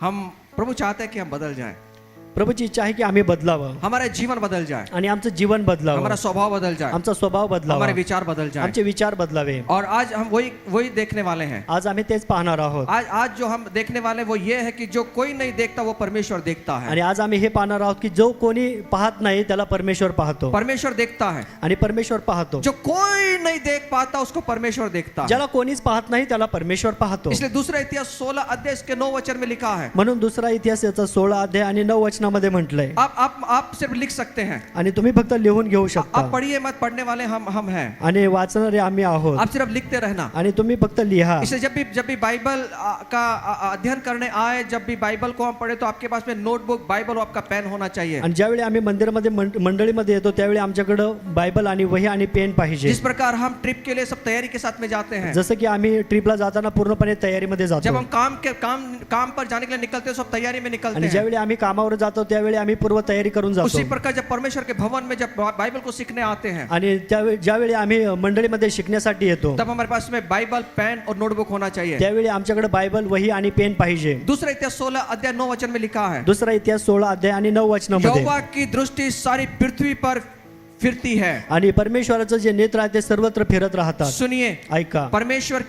हम प्रभु चाहते हैं कि हम बदल जाएं, प्रभूची इच्छा आहे की आम्ही बदलावं हमारा जीवन बदल जाए, आणि आमचं जीवन बदलावं, हमारा स्वभाव बदल जाए, आमचा स्वभाव बदलावा, हमारे विचार बदल जाए। आमचे विचार बदलावे। और आज हम वही देखने वाले हैं। आज आम्ही तेच पाहणार आहोत। आज जो हम देखने वाले वो ये है कि जो कोई नहीं देखता वो परमेश्वर देखता है। आणि आज आम्ही हे पाहणार आहोत की जो कोणी पाहत नाही त्याला परमेश्वर पाहतो, परमेश्वर देखता है, आणि परमेश्वर पाहतो। जो कोई नहीं देख पाता उसको परमेश्वर देखता है, ज्याला कोणीच पाहत नाही त्याला परमेश्वर पाहतो। इसलिए दूसरा इतिहास 16 अध्याय के 9 वचन में लिखा है। म्हणून दुसरा इतिहास याचा 16 अध्याय आणि 9 वचनामध्ये म्हटलंय। आप सिर्फ लिख सकते हैं, आणि तुम्ही फक्त लिहून घेऊ शकता। आप पढ़िए मत, पढ़ने वाले हम हैं, आणि वाचणारे आम्ही आहोत। आप सिर्फ लिखते रहना। आणि तुम्ही फक्त लिहा। इसलिए जब भी बाइबल का अध्ययन करने आए, जब भी बाइबल को हम पढ़े तो आपके पास में नोटबुक, बाइबल और आपका पेन होना चाहिए। आणि ज्यावेळी आम्ही मंदिरामध्ये मंडळीमध्ये येतो त्यावेळी आमच्याकडे बायबल आणि वही आणि पेन पाहिजे। जिस प्रकार हम ट्रिप के लिए सब तैयारी के साथ में जाते हैं, जसं की आम्ही ट्रिपला जाताना पूर्णपणे तयारीमध्ये जब जातो। हम काम पर जाने के लिए निकलते हैं सब तैयारी में निकलते आणि हैं। ज्यावेळी आम्ही कामावर जातो त्यावेळी आम्ही पूर्व तयारी करून जातो। उसी प्रकार जब परमेश्वर के भवन में जब बाइबल को सीखने आते हैं, आणि त्यावेळी ज्यावेळी आम्ही मंडळीमध्ये शिकण्यासाठी येतो तब हमारे पास में बाइबल, पेन और नोटबुक होना चाहिए। त्यावेळी आमच्याकडे बायबल, वही आणि पेन पाहिजे। दूसरा इतिहास 16 अध्याय 9 वचन में लिखा है, दुसरा इतिहास 16 अध्याय आणि 9 वचनामध्ये, यहोवा की दृष्टि सारी पृथ्वी पर फिरती है। आणि परमेश्वराचं जे नेत्र आहे ते सर्वत्र फिरत राहतात। सुनिए, ऐका, परमेश्वर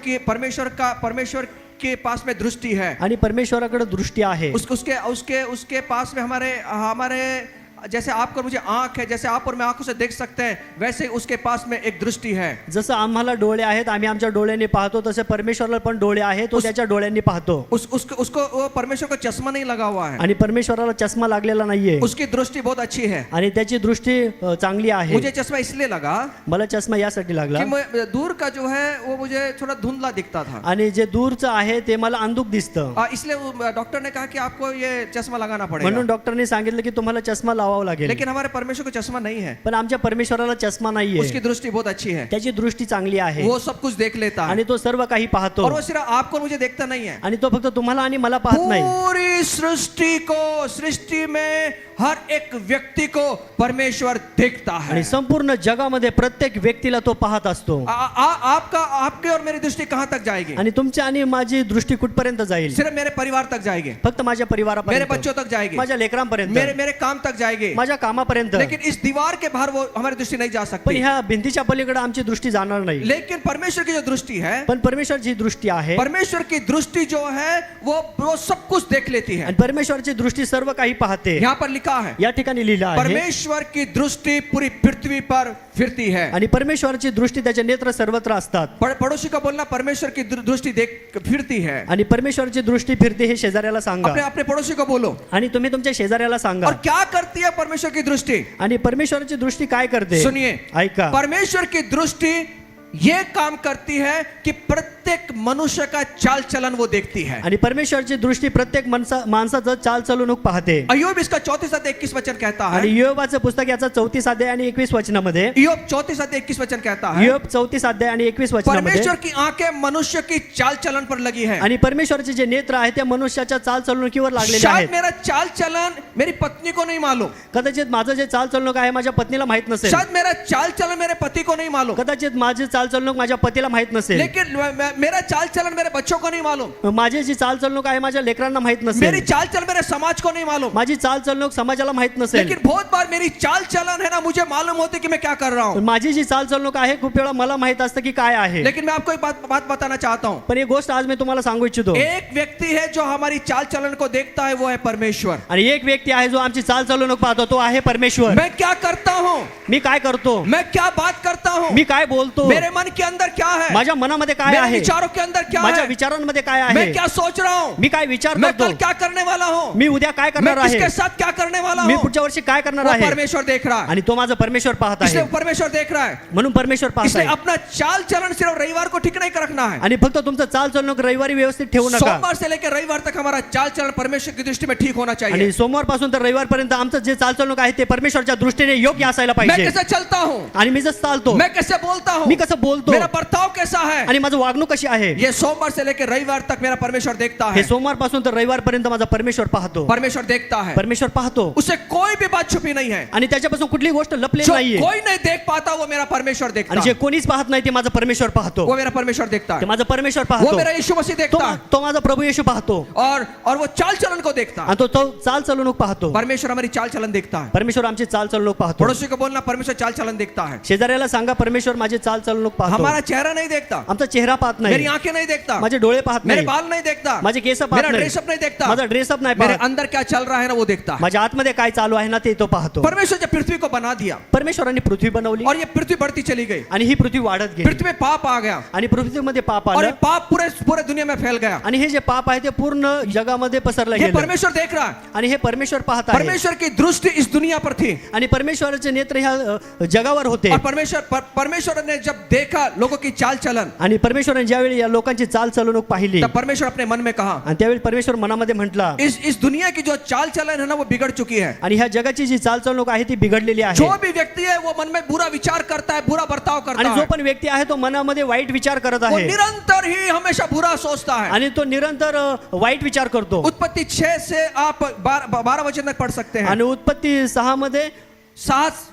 के पास में दृष्टि है, आणि परमेश्वराकडे दृष्टी आहे। उसके पास में हमारे जैसे आपको मुझे आंख है, जैसे आप और मैं आंखों से देख सकते हैं, वैसे ही उसके पास में एक दृष्टि है। जसं आम्हाला डोळे आहेत, आम्ही आमच्या डोळ्यांनी पाहतो, तसे परमेश्वराला पण डोळे आहेत, तो त्याच्या डोळ्यांनी पाहतो। उसको वो परमेश्वर को चश्मा नहीं लगा हुआ है, आणि परमेश्वराला चष्मा लागलेला नाहीये, उसकी दृष्टि बहुत अच्छी है। आणि त्याची दृष्टी चांगली आहे। मुझे चश्मा इसलिए लगा मला चष्मा यासाठी लागला कि मैं दूर का जो है वो मुझे थोड़ा धुंधला दिखता था, आणि जे दूरचं आहे ते मला अंधुक दिसतं। इसलिए डॉक्टर ने कहा कि आपको ये चश्मा लगाना पड़ेगा। म्हणून डॉक्टरने सांगितलं की तुम्हाला चष्मा लावावा लागेल। लेकिन हमारे परमेश्वर को चश्मा नहीं है, पण आमच्या परमेश्वराला चष्मा नाहीये, उसकी दृष्टि बहुत अच्छी है, त्याची दृष्टी चांगली आहे, वो सब कुछ देख लेता है, आणि तो सर्व काही पाहतो। और वो सिर्फ आपको मुझे देखता नहीं है, आणि तो फक्त तुम्हाला आणि मला पाहत नाही, पूरी सृष्टि में हर एक व्यक्ति को परमेश्वर देखता है। आणि संपूर्ण जगामध्ये प्रत्येक व्यक्तीला तो पाहत असतो। आपके और मेरी दृष्टि कहां तक जाएगी? आणि तुमची आणि माझी दृष्टी कुठपर्यंत जाईल? सिर्फ मेरे परिवार तक जाएगी, फक्त माझ्या परिवारापर्यंत, मेरे बच्चों तक जाएगी, माझ्या लेकरांपर्यंत, मेरे काम तक जाएगी, माझ्या कामापर्यंत। लेकिन इस दीवार के बाहर वो हमारी दृष्टि नहीं जा पण सकती। ह्या भिंतीच्या पलीकडे आमची दृष्टी जाणार नाही। लेकिन परमेश्वर की जो दृष्टि है, पण परमेश्वरची दृष्टी आहे, परमेश्वर की दृष्टि जो है वो सब कुछ देख लेती है। आणि परमेश्वरची दृष्टी सर्व काही पाहते। यहाँ पर लिखा है, या ठिकाणी लिहिलं आहे, परमेश्वर की दृष्टि पूरी पृथ्वी पर फिरती है। आणि परमेश्वराची दृष्टी त्याचे नेत्र सर्वत्र असतात। पड़ोसी का बोलना, परमेश्वर की दृष्टि देख फिरती है। आणि परमेश्वरची दृष्टी फिरते हे शेजाऱ्याला सांगा, अपने पड़ोसी को बोलो। आणि तुम्ही तुमच्या शेजाऱ्याला सांगा। और क्या करती है परमेश्वर की दृष्टि? आणि परमेश्वराची दृष्टी काय करते? सुनिए, ऐका, परमेश्वर की दृष्टि ये काम करती है कि प्रत्येक मनुष्य का चाल चलन वो देखती है। आणि परमेश्वरची दृष्टी प्रत्येक माणसाचं चाल चलवणूक पाहते। अय्यूब इसका 34 अध्याय 21 वचन कहता है, आणि योबाचं पुस्तक याचा 34 अध्याय आणि 21 वचनामध्ये, अय्यूब 34 अध्याय 21 वचन कहता है, योब 34 अध्याय आणि 21 वचनामध्ये, परमेश्वर की आंखें मनुष्य की चाल चलन पर लगी है। आणि परमेश्वराचे जे नेत्र आहे ते मनुष्याच्या चाल चलवणुकीवर लागलेले शायद आहेत। मेरा चाल चलन मेरी पत्नी को नहीं मालूम, कदाचित माझं जे चाल चलणूक आहे माझ्या पत्नीला माहित नसेल, शायद मेरा चाल चलन मेरे पति को नहीं मालूम, कदाचित माझे चाल चलणूक माझ्या पतीला माहित नसेल, लेकिन मेरा चाल चलन मेरे बच्चों को नहीं मालूम, माझी जी चाल चलणूक आहे माझ्या लेकरांना माहित मेरी नसेल, चाल चलन मेरे समाज को नहीं मालूम, माझी चाल चलणूक समाजाला माहित नसेल, लेकिन बहुत बार मेरी चाल चलन है ना मुझे मालूम होती कि मैं क्या कर रहा हूँ। माझी जी चाल चलणूक आहे खूप वेळा मला माहित असतं की काय आहे। लेकिन मैं आपको एक बात बताना चाहता हूँ, पण एक गोष्ट आज मी तुम्हाला सांगू इच्छितो, एक व्यक्ति है जो हमारी चाल चलन को देखता है, वो है परमेश्वर। आणि एक व्यक्ती आहे जो आमची चाल चलणूक पाहतो, तो आहे परमेश्वर। मैं क्या करता हूँ, मी काय करतो, मैं क्या बात करता हूँ, मी काय बोलतो, मेरे मन के अंदर क्या है, माझ्या मनामध्ये काय मेरे आहे, विचारों के अंदर क्या माझ्या है, विचारांमध्ये काय आहे, मैं क्या सोच रहा हूँ, मी काय विचार मैं करतो, कल क्या करने वाला हूँ, मी उद्या काय मैं करणार आहे, किसके साथ क्या करने वाला मी हूँ, पुढच्या वर्षी काय करणार वो आहे, परमेश्वर देख रहा है। आणि तो माझा परमेश्वर पाहत इसलिए आहे। परमेश्वर देख रहा है, म्हणून परमेश्वर पाहत इसलिए आहे। अपना चाल चलन सिर्फ रविवार को ठीक नहीं कर रखना है, आणि फक्त तुमचं चाल चलणूक रविवारी व्यवस्थित ठेवू नका, सोमवार से लेकर रविवार तक हमारा चाल चलन परमेश्वर की दृष्टि में ठीक होना चाहिए। आणि सोमवार पासून तर रविवार पर्यंत आमचं जे चाल चलणूक आहे ते परमेश्वरच्या दृष्टीने योग्य असायला मैं पाहिजे। कैसे चलता हूँ, आणि मी जसं चालतो, मैं कैसे बोलता हूँ, मी कसं बोलतो, मेरा बर्ताव कैसा है, आणि माझं वागणूक कशी आहे ये सोमवार से लेकर रविवार तक मेरा परमेश्वर देखता हे है, सोमवार पासून तर रविवार पर्यंत माझा परमेश्वर पाहतो. परमेश्वर देखता है, परमेश्वर पाहतो उसे कोई भी बात छुपी नहीं है. आणि त्याच्यापासून कुठलीही गोष्ट लपलेली जो नाहीये. कोई नहीं देख पाता वो मेरा परमेश्वर देखता आणि जे है. कोणीच पाहत नाही ते माझा परमेश्वर पाहतो. वो मेरा परमेश्वर देखता ते है. माझा परमेश्वर वो पाहतो. मेरा यीशु मसीह देखता है. तो माझा प्रभू येशू पाहतो और वो चाल चलन को देखता है. आणि तो चाल चालवणूक पाहतो. परमेश्वर हमारी चाल चलन देखता है. परमेश्वर आमची चाल चालवणूक पाहतो. पड़ोसी को बोलना परमेश्वर चाल चलन देखता है. शेजाऱ्याला सांगा परमेश्वर माझी चाल चालवणूक पाहतो. हमारा चेहरा नहीं देखता, आमचा चेहरा पाहत मेरी नाही, आंखें नहीं देखता, माझे डोळे पाहत मेरे नाही, बाल नहीं देखता, माझे केस पाहत मेरा नाही, ड्रेसअप नहीं देखता, माझा ड्रेसअप नाही मेरे पाहत, अंदर क्या चल रहा है ना वो देखता है. माझ्या आतमध्ये काय चालू आहे ना ते तो पाहतो. परमेश्वर जब पृथ्वी को बना दिया परमेश्वरांनी पृथ्वी बनवली और ये पृथ्वी बढ़ती चली गई, आणि ही पृथ्वी वाढत गेली पृथ्वी में पाप आ गया आणि पृथ्वीमध्ये पाप और ये आलं पाप पूरे पूरे दुनिया में फैल गया. आणि हे जे पाप आहे ते पूर्ण जगामध्ये पसरलं ये गेलं परमेश्वर देख रहा है. आणि हे परमेश्वर पाहत आहे परमेश्वर की दृष्टि इस दुनिया पर थी आणि परमेश्वराचे नेत्र ह्या जगावर होते और परमेश्वर ने जब देखा लोगों की चाल चलन आणि परमेश्वराने ज्यावेळी या लोकांची चाल चालवणूक पाहिली तब परमेश्वर अपने मन में कहा, आणि त्यावेळी परमेश्वर मनामध्ये म्हटला इस दुनिया की जो चाल चलन है ना वो बिगड़ चुकी है. आणि ह्या जगाची जी चाल चालवणूक आहे ती बिघडलेली आहे जो भी व्यक्ति है वो मन में बुरा विचार करता है, बुरा बर्ताव करता आणि जो है, पण व्यक्ती आहे तो मनामध्ये वाईट विचार करत वो आहे निरंतर ही हमेशा बुरा सोचता है. आणि तो निरंतर वाईट विचार करतो. उत्पत्ति 6 से आप 12 वचन तक पढ़ सकते हैं. आणि उत्पत्ती 6 मध्ये 6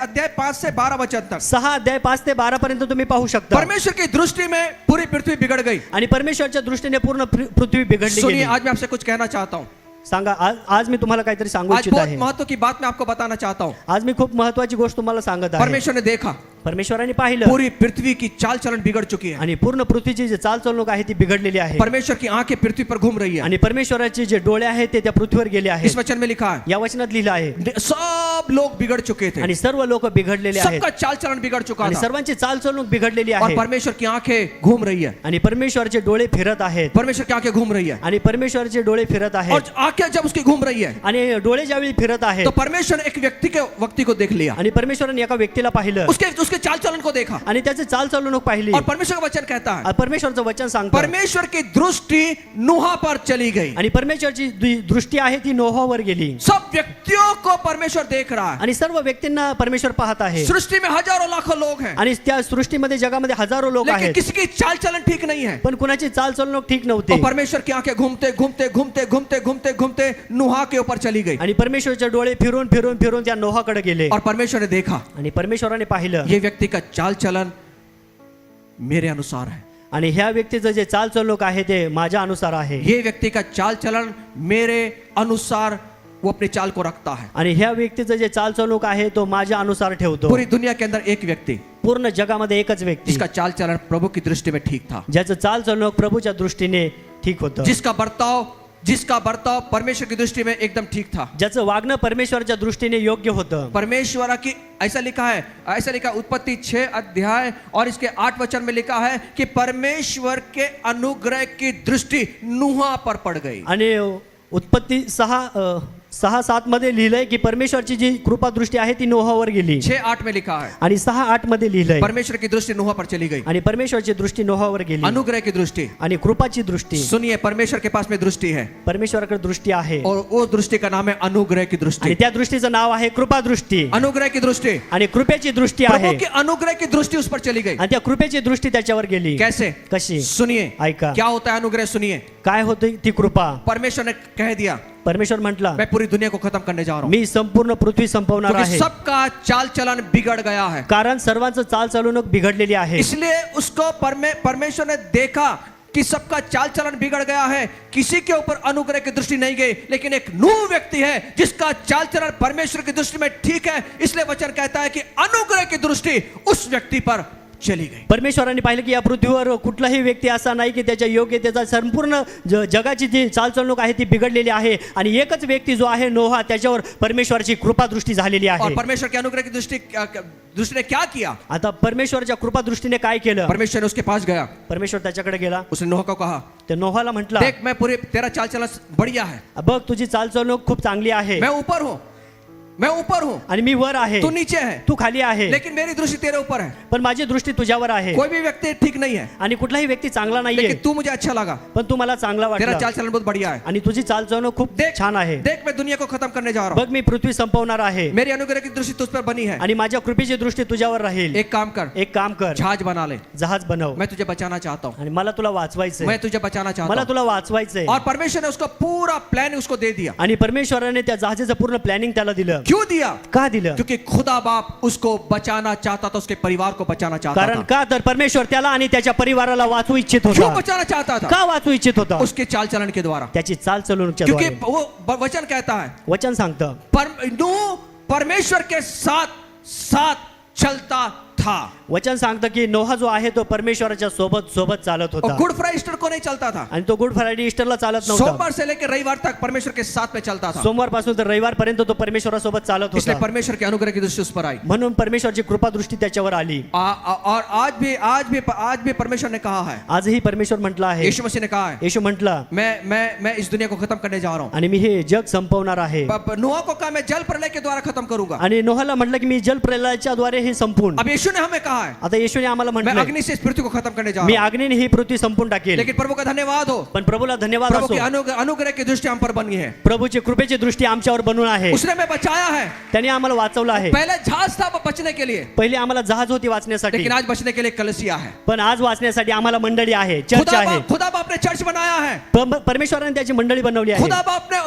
अध्याय 5 से 12 वचन तक 6 अध्याय 5 ते 12 पर्यंत तुम्ही पाहू शकता. परमेश्वर की दृष्टि में पूरी पृथ्वी बिगड़ गई. आणि परमेश्वरच्या दृष्टीने पूर्ण पृथ्वी बिघडली सुनिए, गेली. आज मैं आपसे कुछ कहना चाहता हूँ. सांगा आज मी तुम्हाला काहीतरी सांगू आज इच्छित बहुत आहे. महत्व की बात मैं आपको बताना चाहता हूँ. आज मी खूप महत्वाची गोष्ट तुम्हाला सांगत आहे. परमेश्वर ने देखा परमेश्वराने पाहिलं पूरी पृथ्वी की चाल चलन बिगड़ चुकी है. आणि पूर्ण पृथ्वीची जी चाल चालवणूक आहे ती बिघडलेली आहे. परमेश्वर की आंखें पृथ्वी पर घूम रही है. आणि परमेश्वराचे जे डोळे आहेत ते त्या पृथ्वीवर गेले इस आहेत. वचन में लिखा है या वचनात लिहिलं आहे सब लोग बिगड़ चुके थे, आणि सर्व लोक बिघडलेले आहेत सबका चाल चलन बिगड़ चुका आणि था सर्वांची चाल चालवणूक बिघडलेली और आहे. परमेश्वर की आंखें घूम रही है. आणि परमेश्वरचे डोळे फिरत आहेत परमेश्वर की आंखें घूम रही है आणि परमेश्वरचे डोळे फिरत और आहेत आंखें जब उसकी घूम रही है आणि डोळे ज्यावेळी फिरत आहेत तो परमेश्वर ने एक व्यक्ति को देख लिया, आणि परमेश्वराने एका व्यक्तीला पाहिलं उसके चाल चलन को देखा आणि त्याचे चाल चालवणूक पाहिली. और परमेश्वर का वचन कहता है परमेश्वरचं वचन सांगतं परमेश्वर की दृष्टि नूहा पर चली गई. आणि परमेश्वरची दृष्टी आहे ती नोहावर गेली सब व्यक्तियों को परमेश्वर देख रहा है. आणि सर्व व्यक्तींना परमेश्वर पाहत आहे सृष्टि में हजारों लाखों लोग हैं आणि त्या सृष्टीमध्ये जगामध्ये हजारो लोक लेकिन आहेत किसी की चाल चलन ठीक नहीं है. पण कुणाची चाल चालवणूक ठीक और नव्हती परमेश्वर की आंखें घूमते घूमते घूमते घूमते घूमते घूमते नूहा के ऊपर चली गई आणि परमेश्वरचे डोळे फिरून फिरून फिरून त्या नोहाकडे गेले और परमेश्वर ने देखा आणि परमेश्वराने पाहिलं ये व्यक्ति का चाल चलन मेरे अनुसार है, आणि ह्या व्यक्तीचं जे चाल चालवणूक आहे ते माझ्या अनुसार आहे. ये व्यक्ति का चाल चलन मेरे अनुसार वो अपनी चाल को रखता है. आणि ह्या व्यक्तीचं जे चाल चालवणूक आहे तो माझ्या अनुसार ठेवतो. पूरी दुनिया के अंदर एक व्यक्ति पूर्ण जगामध्ये एकच व्यक्ती जिसका चाल चलन प्रभु की दृष्टि में ठीक था, ज्याचं चाल चालवणूक प्रभूच्या दृष्टीने ठीक होतं, जिसका बर्ताव परमेश्वर की दृष्टि में एकदम ठीक था. ज्याचं वागणं परमेश्वरच्या दृष्टीने योग्य होतं. परमेश्वर की ऐसा लिखा है उत्पत्ति 6 अध्याय और इसके 8 वचन में लिखा है कि परमेश्वर के अनुग्रह की दृष्टि नूहा पर पड़ गई. आणि उत्पत्ती 6:7 मध्ये लिहिलंय की परमेश्वरची जी कृपा दृष्टी आहे ती नोहावर गेली. 6:8 में लिखा है आणि 6:8 मध्ये लिहिलंय परमेश्वर की दृष्टि नूहा पर चली गई. आणि परमेश्वरची दृष्टी नोहावर गेली. अनुग्रह की दृष्टि, आणि कृपाची दृष्टी. सुनिए, परमेश्वर के पास में दृष्टि है परमेश्वराकडे दृष्टी आहे और वो दृष्टि का नाम है अनुग्रह की आणि दृष्टि. त्या दृष्टीचं नाव आहे कृपा दृष्टी. अनुग्रह की दृष्टि, आणि कृपेची दृष्टी प्रभु आहे की अनुग्रह की दृष्टि उस पर चली गई. आणि त्या कृपेची दृष्टी त्याच्यावर गेली. कैसे? कशी? सुनिए ऐका क्या होता है अनुग्रह. सुनिए, काय होती ती कृपा. परमेश्वर ने कह दिया परमेश्वर म्हटला मैं पूरी दुनिया को खत्म करने जा रहा हूँ मी संपूर्ण पृथ्वी संपवणार क्योंकि आहे, सबका चाल चलन बिगड़ गया है. कारण सर्वांचं चाल चालवणूक बिघडलेली आहे. इसलिए उसको परमेश्वर ने देखा कि सबका चाल चलन बिगड़ गया है, किसी के ऊपर अनुग्रह की दृष्टि नहीं गई, लेकिन एक नूह व्यक्ति है जिसका चाल चलन परमेश्वर की दृष्टि में ठीक है. इसलिए वचन कहता है कि अनुग्रह की दृष्टि उस व्यक्ति पर चली गई. परमेश्वराने पाहिलं की या पृथ्वीवर कुठलाही व्यक्ती असा नाही की त्याच्या योग्यतेचा संपूर्ण जगाची जी चालचालणूक आहे ती बिघडलेली आहे आणि एकच व्यक्ती जो आहे नोहा त्याच्यावर परमेश्वराची कृपा दृष्टी झालेली आहे. और परमेश्वर के अनुग्रह की दृष्टि ने क्या किया? आता परमेश्वरच्या कृपा दृष्टीने काय केलं? परमेश्वर ने उसके पास गया, परमेश्वर त्याच्याकडे गेला, उसने नोह को कहा, ते नोहाला म्हटला देख मैं पूरे तेरा चाल चलन बढ़िया है, बघ तुझी चालचालणूक खूप चांगली आहे, मैं ऊपर हूँ, मैं ऊपर हूँ, आणि मी वर आहे, तू नीचे है, तू खाली आहे, लेकिन मेरी दृष्टी तेरे ऊपर है। पण माझी दृष्टी तुझ्यावर आहे। कोई भी व्यक्ति ठीक नहीं है, आणि कुठलाही व्यक्ती चांगला नाहीये, लेकिन तू मुझे अच्छा लगा, पण तू मला चांगला तेरा वाटला चाल चलन बहुत बढ़िया है। आणि तुझी चालचलन खूप देख छान आहे। देख, मैं दुनिया को खत्म करने जा रहा हूँ, बघ मी पृथ्वी संपवणार आहे, मेरी अनुग्रह की दृष्टि तुझ पर बनी है। आणि माझ्या कृपेची दृष्टी तुझ्यावर राहील। एक काम कर, एक काम कर, जहाज बना ले, जहाज बनव, मैं तुझे बचाना चाहता हूँ, आणि मला तुला वाचवायचंय, मैं तुझे बचाना चाहता मला हूँ। तुला वाचवायचंय। और परमेश्वर ने उसका पूरा प्लान उसको दे दिया। आणि परमेश्वराने त्या जहाजाचं पूर्ण प्लॅनिंग त्याला दिलं। क्यों दिया? का दिलं? क्योंकि खुदा बाप उसको बचाना चाहता था, उसके परिवार को बचाना चाहता कारण था। का तर परमेश्वर त्याला आणि त्याच्या परिवाराला वाचवू इच्छित क्यों होता। बचाना चाहता था? का वाचवू इच्छित होता? उसके चाल चलन के द्वारा, त्याची चालचलणच्या क्योंकि द्वारे। वो वचन कहता है, वचन सांगतं नूह परमेश्वर के साथ साथ चलता था। वचन सांगतं की नोहा जो आहे तो परमेश्वराच्या सोबत सोबत चालत और होता, गुड फ्राइडे ईस्टर को नहीं चलता था, आणि तो गुड फ्रायडे ईस्टरला चालत नव्हता। सोमवार से लेकर रविवार तक परमेश्वर के साथ में चलता था। सोमवार पासून तर रविवार पर्यंत तो परमेश्वरासोबत चालत इसलिए होता, परमेश्वर की अनुग्रह की दृष्टि उस पर आई। म्हणून परमेश्वरची कृपा दृष्टी त्याच्यावर आली। और आज भी परमेश्वर ने कहा है, आजही परमेश्वर म्हटलं आहे, यीशु मसीह ने कहा है, येशू म्हटलं मैं इस दुनिया को खत्म करने जा रहा हूँ। आणि मी हे जग संपवणार आहे। नोहा को कहा, मैं जल प्रलय के द्वारा खत्म करूंगा। आणि नोहाला म्हटलं की मी जल प्रलयाच्या द्वारे हे संपून। अब यीशु ने हमें कहा है, आता येशूने आम्हाला मैं म्हटलं अग्नि से इस पृथ्वी को खत्म करने जा मी रहा हूँ। अग्नीने ही पृथ्वी संपून टाकेल। लेकिन प्रभु का धन्यवाद हो, पण प्रभूला धन्यवाद प्रभु की असो, अनुग्रह की दृष्टि हम पर बनी है। प्रभूची कृपेची दृष्टी आमच्यावर बनून आहे। उसने हमें बचाया है। त्याने आम्हाला वाचवलं आहे। पहले जहाज था बचने के लिए, पहिले आम्हाला जहाज होती वाचण्यासाठी, लेकिन आज बचने के लिए कलीसिया है। पण आज वाचण्यासाठी आम्हाला मंडळी आहे, चर्च आहे। खुदा बाप ने चर्च बनाया है, परमेश्वराने त्याची मंडळी बनवली आहे। खुदा बाप ने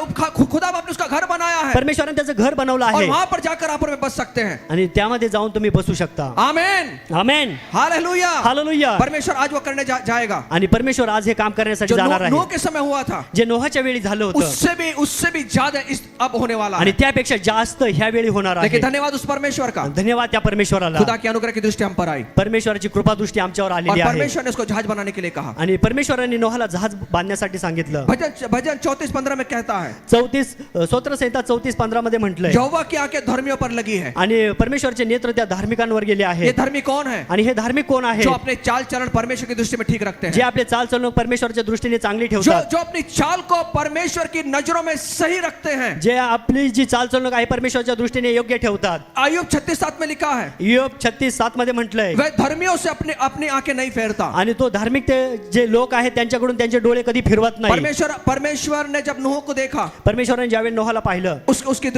उसका घर बनाया है, परमेश्वराने त्याचं घर बनवलं और आहे, वहां पर जाकर आप और मैं बच सकते हैं। आणि त्यामध्ये जाऊन तुम्ही बसू शकता। आमेन, आमेन, हालेलुया, हालेलुया। परमेश्वर आज वो करने जाएगा आणि परमेश्वर आज हे काम करण्यासाठी जो जाणार नूह आहे, के समय हुआ था, जे नोहाच्या वेळी झालं होतं, उससे भी ज्यादा इस अब होने वाला आणि है। त्यापेक्षा जास्त ह्या वेळी होणार आहे। लेकिन धन्यवाद उस परमेश्वर का, धन्यवाद त्या परमेश्वराला। खुदा की अनुग्रह की दृष्टि हम पर आई, परमेश्वराची कृपा दृष्टी आमच्यावर और आलेली आहे, परमेश्वर ने उसको जहाज बनाने के लिए कहा। आणि परमेश्वराने नोहाला जहाज बांधण्यासाठी सांगितलं। भजन 34:15 में कहता है, 34 स्तोत्रसंहिता 34:15 मध्ये म्हटलंय, यहोवा की आंखें धर्मियों पर लगी है। आणि परमेश्वरचे नेत्र त्या धार्मिकांवर गेले ये आहेत। धर्मी कौन है? आणि हे धार्मिक कोण आहे? जो अपने चाल चलन परमेश्वर की दृष्टि में ठीक रखते जे हैं, आपले चालचलन परमेश्वरच्या दृष्टीने चांगली ठेवतात, जो अपनी चाल को परमेश्वर की नजरों में सही रखते हैं। जे आपली जी चालचलन आहे परमेश्वरच्या दृष्टीने योग्य ठेवतात। आयुब 36:7 में लिखा है, योग 36:7 मध्ये म्हटलंय, वह धर्मियों से अपनी आंखें नहीं फेरता। आणि तो धार्मिक जे लोक आहेत त्यांच्याकडून त्यांचे डोळे कधी फिरवत नाही। परमेश्वर ने जब नूह को देखा, परमेश्वराने ज्यावेळी नोहाला पाहिलं, उसकी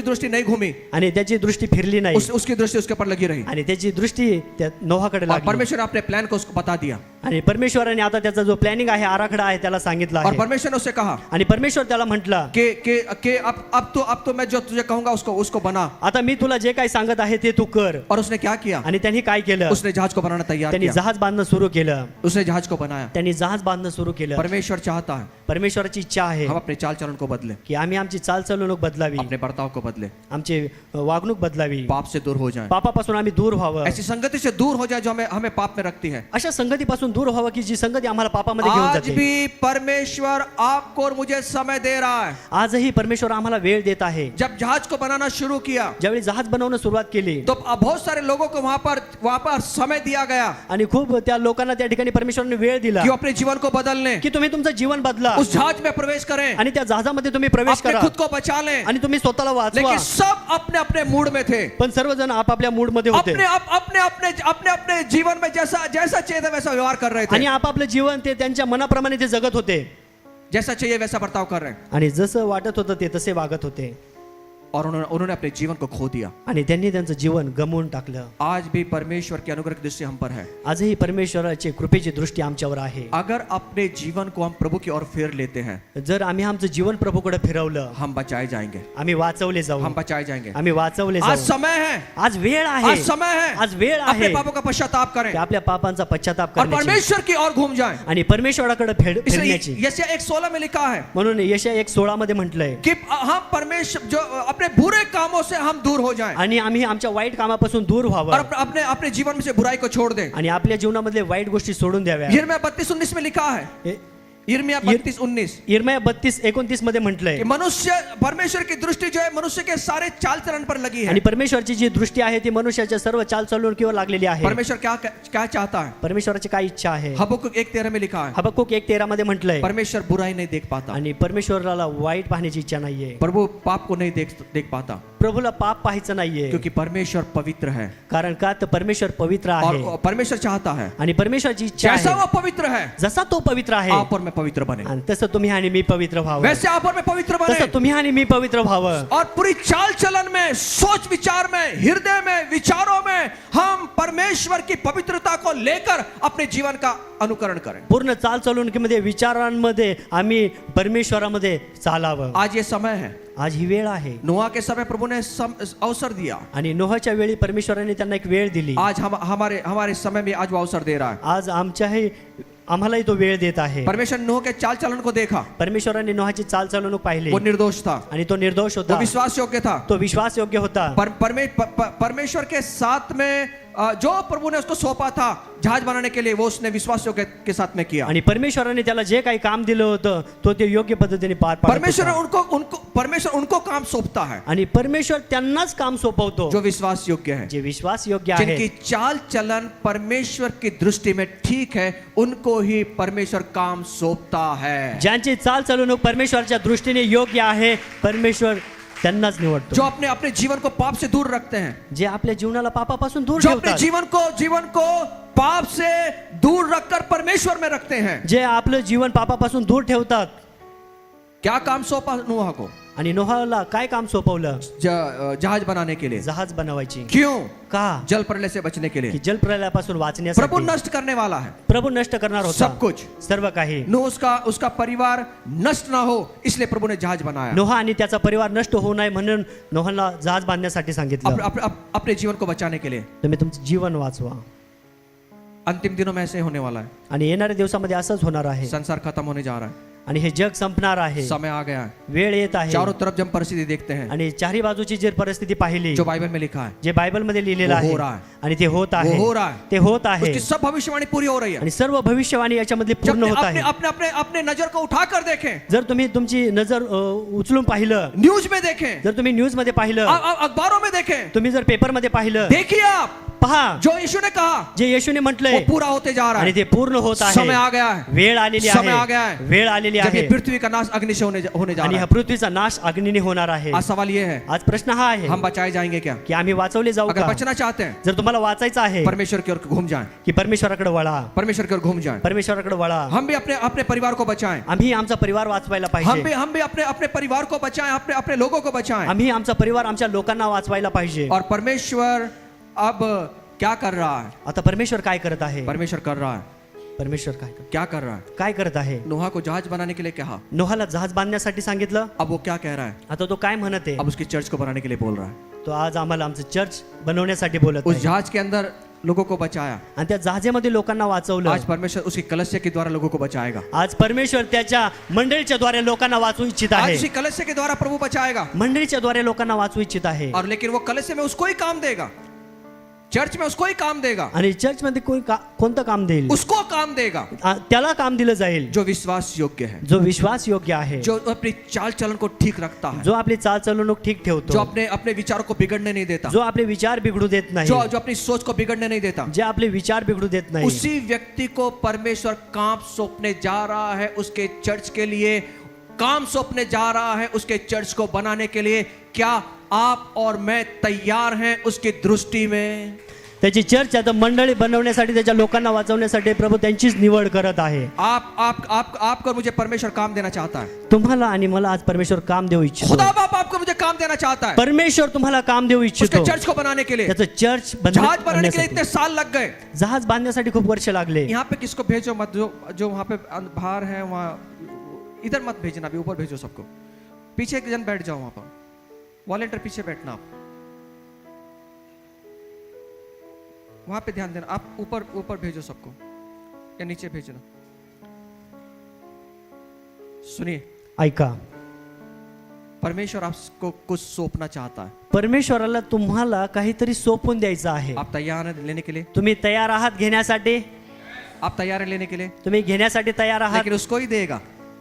दृष्टि नहीं घूमी, आणि त्याची दृष्टी फिरली नाही, उसकी दृष्टि उसके पर लगी रही, आणि त्याची दृष्टी त्या नोहाकडे और लागली। परमेश्वर ने अपने प्लान को उसको बता दिया, आणि परमेश्वराने आता त्याचा जो प्लॅनिंग आहे, आराखडा आहे, त्याला सांगितलं और आहे। परमेश्वर ने उससे कहा आणि परमेश्वर त्याला म्हटलं कि अब तो मैं जो तुझे कहूंगा उसको बना। आता मी तुला जे काही सांगत आहे ते तू कर। और उसने क्या किया? आणि त्यांनी काय केलं? उसने जहाज को बनाना तैयार त्यांनी किया, जहाज बांधणं सुरू केलं, उसने जहाज को बनाया। त्यांनी जहाज बांधणं सुरू केलं। परमेश्वर चाहता है परमेश्वराची इच्छा आहे हम अपने चाल चलन को बदले, की आम्ही आमची चालचलणूक बदलावी, अपने बर्ताव को बदले, आमची वागणूक बदलावी, पाप से दूर हो जाएं, पापापासून आम्ही दूर व्हावं, ऐसी संगति से दूर हो जाए जो हमें पाप में रखती है। अशा संगतीपासून दूर व्हावं की जी संगती आम्हाला पापामध्ये घेऊन आज जाते। भी परमेश्वर आपको और मुझे समय दे रहा है। आजही परमेश्वर आम्हाला वेळ देत आहे। जब जहाज को बनाना शुरू किया, ज्यावेळी जहाज बनवणं सुरुवात केली, तो बहुत सारे लोगों को वहां पर समय दिया गया आणि खूप त्या लोकांना त्या ठिकाणी परमेश्वराने वेळ दिला कि अपने जीवन को बदलने, की तुम्ही तुमचं जीवन बदला, उस जहाज में प्रवेश करें, आणि त्या जहाजामध्ये तुम्ही प्रवेश अपने करा, खुद को बचा लें। आणि तुम्ही स्वतःला वाचवा। लेकिन सब अपने अपने मूड में थे, पण सर्वजण आपापल्या मूड मध्ये होते, अपने जीवन में जैसा चाहिए वैसा व्यवहार कर रहे आणि थे, आपापलं जीवन ते त्यांच्या मनाप्रमाणे ते जगत होते, जैसा चाहिए वैसा बर्ताव कर रहे हैं, आणि जसं वाटत होतं ते तसे वागत होते, और उन्होंने अपने जीवन को खो दिया। आणि त्यांनी त्यांचं जीवन गमावून टाकलं। आज भी परमेश्वर की अनुग्रह की दृष्टि हम पर है। आजही परमेश्वराची कृपेची दृष्टी आमच्यावर आहे। अगर अपने जीवन को हम प्रभु की ओर फेर लेते हैं, जर आम्ही आमचं जीवन प्रभूकडे फिरवलं, हम बचाए जाएंगे, आम्ही वाचवले जाऊ, हम बचाए जाएंगे। आम्ही वाचवले आज जाऊ। समय है, आज वेळ आहे, आज समय है, आज वेळ अपने आहे पापों का पश्चाताप करें की आपल्या पापांचा पश्चाताप और करण्याची परमेश्वर की ओर घूम जाएं। आणि परमेश्वराकडे फिरण्याची। इसलिए यशायाह 1:16 में लिखा है म्हणून यशायाह 1:16 मध्ये म्हटलंय कि हम परमेश्वर जो अपने बुरे कामों से हम दूर हो जाएं आणि आम्ही आमच्या वाईट कामापासून दूर और व्हावं, अपने जीवन में से बुराई को छोड़ दें। आणि आपल्या जीवनामधले वाईट गोष्टी सोडून द्याव्या। यिर्मयाह 32:19 में लिखा है, यिर्मयाह 32:19 यिर्मयाह 32:29 मध्ये म्हटलंय कि मनुष्य, परमेश्वर की दृष्टि जो है मनुष्य के सारे चाल चलन पर लगी है। आणि परमेश्वरची जी दृष्टी आहे ती मनुष्याच्या सर्व चालचलणुकीवर लागलेली आहे। परमेश्वर क्या चाहता है? परमेश्वराची काय इच्छा आहे? हबक्कुक 1:13 में लिखा है, हबक्कुक 1:13 मध्ये म्हटलंय, परमेश्वर बुराई नहीं देख पाता, आणि परमेश्वराला वाईट पाहण्याची इच्छा नाहीये, प्रभु पाप को नहीं देख पाता, प्रभूला पाप पाहायचं नाहीये, क्योंकि परमेश्वर पवित्र है कारण का तर परमेश्वर पवित्र आहे और परमेश्वर चाहता है आणि परमेश्वरची इच्छा जैसा आहे वो पवित्र है जसा तो पवित्र आहे आप और मैं पवित्र बने, आणि तसं तुम्ही आणि मी पवित्र व्हावं, वैसे आप और मैं पवित्र बने तसं तुम्ही आणि मी पवित्र व्हावं और पूरी चाल चलन में, सोच विचार में, हृदय में, विचारों में हम परमेश्वर की पवित्रता को लेकर अपने जीवन का अनुकरण करें। पूर्ण चालचलुणीमध्ये विचारांमध्ये आम्ही परमेश्वरामध्ये चालावं। आज ये समय है, आज ही वेळ आहे नोहा के समय प्रभु ने अवसर दिया, आणि नोहाच्या वेळी परमेश्वराने त्यांना एक वेळ दिली। आज हमारे समय में आज वो अवसर दे रहा है। आज आम्हालाही तो वेळ देत आहे। परमेश्वर नोह के चाल चलन को देखा, परमेश्वराने नोहाची चालचलणूक पाहिली, वो निर्दोष था, आणि तो निर्दोष वो होता, विश्वास योग्य था, तो विश्वास योग्य होता। परमेश्वर के साथ में जो प्रभु ने उसको सौंपा था जहाज बनाने के लिए, वो उसने विश्वास योग्य के साथ में किया। आणि परमेश्वराने त्याला जे काही काम दिलं होतं तो ते योग्य पद्धतीने पार पाडत परमेश्वर होता। परमेश्वर उनको काम सौंपता है आणि परमेश्वर त्यांनाच काम सोपवतो जो विश्वास योग्य है, जे विश्वास योग्य आहे, जिनकी चाल चलन परमेश्वर की दृष्टि में ठीक है, उनको ही परमेश्वर काम सौंपता है। ज्यांची चालचलणूक परमेश्वरच्या दृष्टीने योग्य आहे, परमेश्वर त्यांनाच निवडतो। जो अपने अपने जीवन को पाप से दूर रखते हैं, जे आपल्या जीवनाला पापापासून दूर जो अपने ठेवतात, जीवन को पाप से दूर रखकर परमेश्वर में रखते हैं। जे आपलं जीवन पापापासून दूर ठेवतात। क्या काम सौंपा नोहा को? आणि नोहाला काय काम सोपवलं? जहाज बनाने के लिए। जहाज बनवायची। क्यों? का? जल प्रलय से बचने के लिए। की जलप्रलयापासून वाचण्यासाठी। प्रभु नष्ट करने वाला है, प्रभु नष्ट करणार होता सब कुछ, सर्व काही। नोह उसका परिवार नष्ट ना हो इसलिए प्रभु ने जहाज बनाया। नोहा आणि त्याचा परिवार नष्ट होऊ नये म्हणून नोहाला जहाज बांधण्यासाठी सांगितलं, अपने जीवन को बचाने के लिए। तुम्ही तुमचं जीवन वाचवा। अंतिम दिनों में ऐसे होने वाला है, आणि येणाऱ्या दिवसामध्ये असंच होणार आहे। संसार खत्म होने जा रहा है, आणि हे जग संपणार आहे, समय आ गया है, वेळ येत आहे। चारों तरफ जब परिस्थिति देखते हैं, आणि चारही बाजूची जी परिस्थिती पाहिली, जो बाइबल में लिखा है, जे बायबल मध्ये लिहिलेलं वो आहे, हो रहा है, आणि ते होत आहे, वो हो रहा है, ते होत आहे, उसकी सब भविष्यवाणी पूरी हो रही है। आणि सर्व भविष्यवाणी याच्यामधली जब पूर्ण होत आहे। अपने अपने अपने नजर को उठाकर देखें, जर तुम्ही तुमची नजर उचलून पाहिलं, न्यूज में देखें, जर तुम्ही न्यूज मध्ये पाहिलं, अखबारों में देखें, तुम्ही जर पेपर मध्ये पाहिलं, देखिए आप पहा जो यीशु ने कहा जे येशूने वो म्हटलंय पूरा होते जा रहा आणि है। ते पूर्ण होत आहे। समय आ गया है, वेळ आलेली समय आ आहे, गया है, वेळ आलेली जब आहे, ये पृथ्वी का नाश अग्नि से होने जा आणि रहा हा है। पृथ्वीचा नाश अग्नीने होणार आहे। आज सवाल ये है, आज प्रश्न हा आहे हम बचाए जाएंगे क्या? की आम्ही वाचवले जाऊ अगर का? बचना चाहते हैं, जर तुम्हाला वाचायचं आहे परमेश्वर की ओर घूम जाएं, की परमेश्वराकडे वळा, परमेश्वर की ओर घूम जाएं। परमेश्वराकडे वळा। हम भी अपने अपने परिवार को बचाएं, आम्ही आमचा परिवार वाचवायला हम पाहिजे, भी अपने अपने परिवार को बचाएं, अपने अपने लोगों को बचाएं। आम्ही आमचा परिवार आमच्या लोकांना वाचवायला पाहिजे। और परमेश्वर अब क्या कर रहा है? आता परमेश्वर काय करत आहे? परमेश्वर कर रहा है, परमेश्वर क्या कर रहा है? काय करत आहे? नोहा को जहाज बनाने के लिए कहा, नोहाला जहाज बांधण्यासाठी सांगितलं। अब वो क्या कह रहा है? आता तो काय म्हणत आहे? अब उसकी चर्च को बनाने के लिए बोल रहा है। तो आज आम्हाला आमचं चर्च बनवण्यासाठी बोलत उस आहे, जहाज के अंदर लोगों को बचाया, आणि त्या जहाजेमध्ये लोकांना वाचवलं। आज परमेश्वर उसकी कलस्य के द्वारा लोगों को बचाएगा। आज परमेश्वर त्याच्या मंडळीच्या द्वारे लोकांना वाचू इच्छित आज आहे, उसी कलस्य के द्वारा प्रभु बचाएगा। मंडळीच्या द्वारे लोकांना वाचू इच्छित आहे। और लेकिन वो कलस्य में उसको ही काम देगा, चर्च में उसको ही काम देगा, आणि चर्च मध्ये कोणतं काम देईल? उसको काम देगा त्याला काम दिलं जाईल जो विश्वास योग्य है, जो विश्वास योग्य आहे, जो अपनी चाल चलन को ठीक रखता है, जो आपली चालचलणूक ठीक जो ठेवतो, अपने अपने विचारों को बिगड़ने नहीं देता, जो आपले विचार बिघडू देत नाही, जो जो अपनी सोच को बिगड़ने नहीं देता, जे आपले विचार बिघडू देत नाही, उसी व्यक्ति को परमेश्वर काम सौंपने जा रहा है, उसके चर्च के लिए काम सौंपने जा रहा है, उसके चर्च को बनाने के लिए। क्या आप और मैं तैयार हैं उसकी दृष्टि में? त्याची चर्च आता मंडळी बनवण्यासाठी, त्याच्या लोकांना वाचवण्यासाठी प्रभू त्यांचीच निवड करत आहे। आपको मुझे परमेश्वर काम देना चाहता है। तुम्हाला आणि मला आज परमेश्वर काम देऊ इच्छितो। खुदा बाप आपको मुझे काम देना चाहता है, परमेश्वर तुम्हाला काम देऊ इच्छितो, उसके चर्च को बनाने के लिए। त्याचं चर्च जहाज बनाने के लिए इतने साल लग गए, जहाज बांधण्यासाठी खूप वर्ष लागले। यहाँ पे किसको भेजो मत, जो वहाँ पे बाहर है वहाँ इधर मत भेजना, अभी ऊपर भेजो सबको। पीछे एक जन बैठ जाओ, वहाँ पर वॉलेंटियर पीछे बैठना, आप वहां पे ध्यान देना। आप ऊपर ऊपर भेजो सबको या नीचे भेजना। सुनिए, ऐका, परमेश्वर आपको कुछ सौंपना चाहता है। परमेश्वराला तुम्हाला काहीतरी सोपून द्यायचं आहे। आप तैयार हैं लेने के लिए? तुम्ही तयार आहात घेण्यासाठी? आप तैयार हैं लेने के लिए? तुम्ही घेण्यासाठी तयार आहात? लेकिन उसको ही देगा,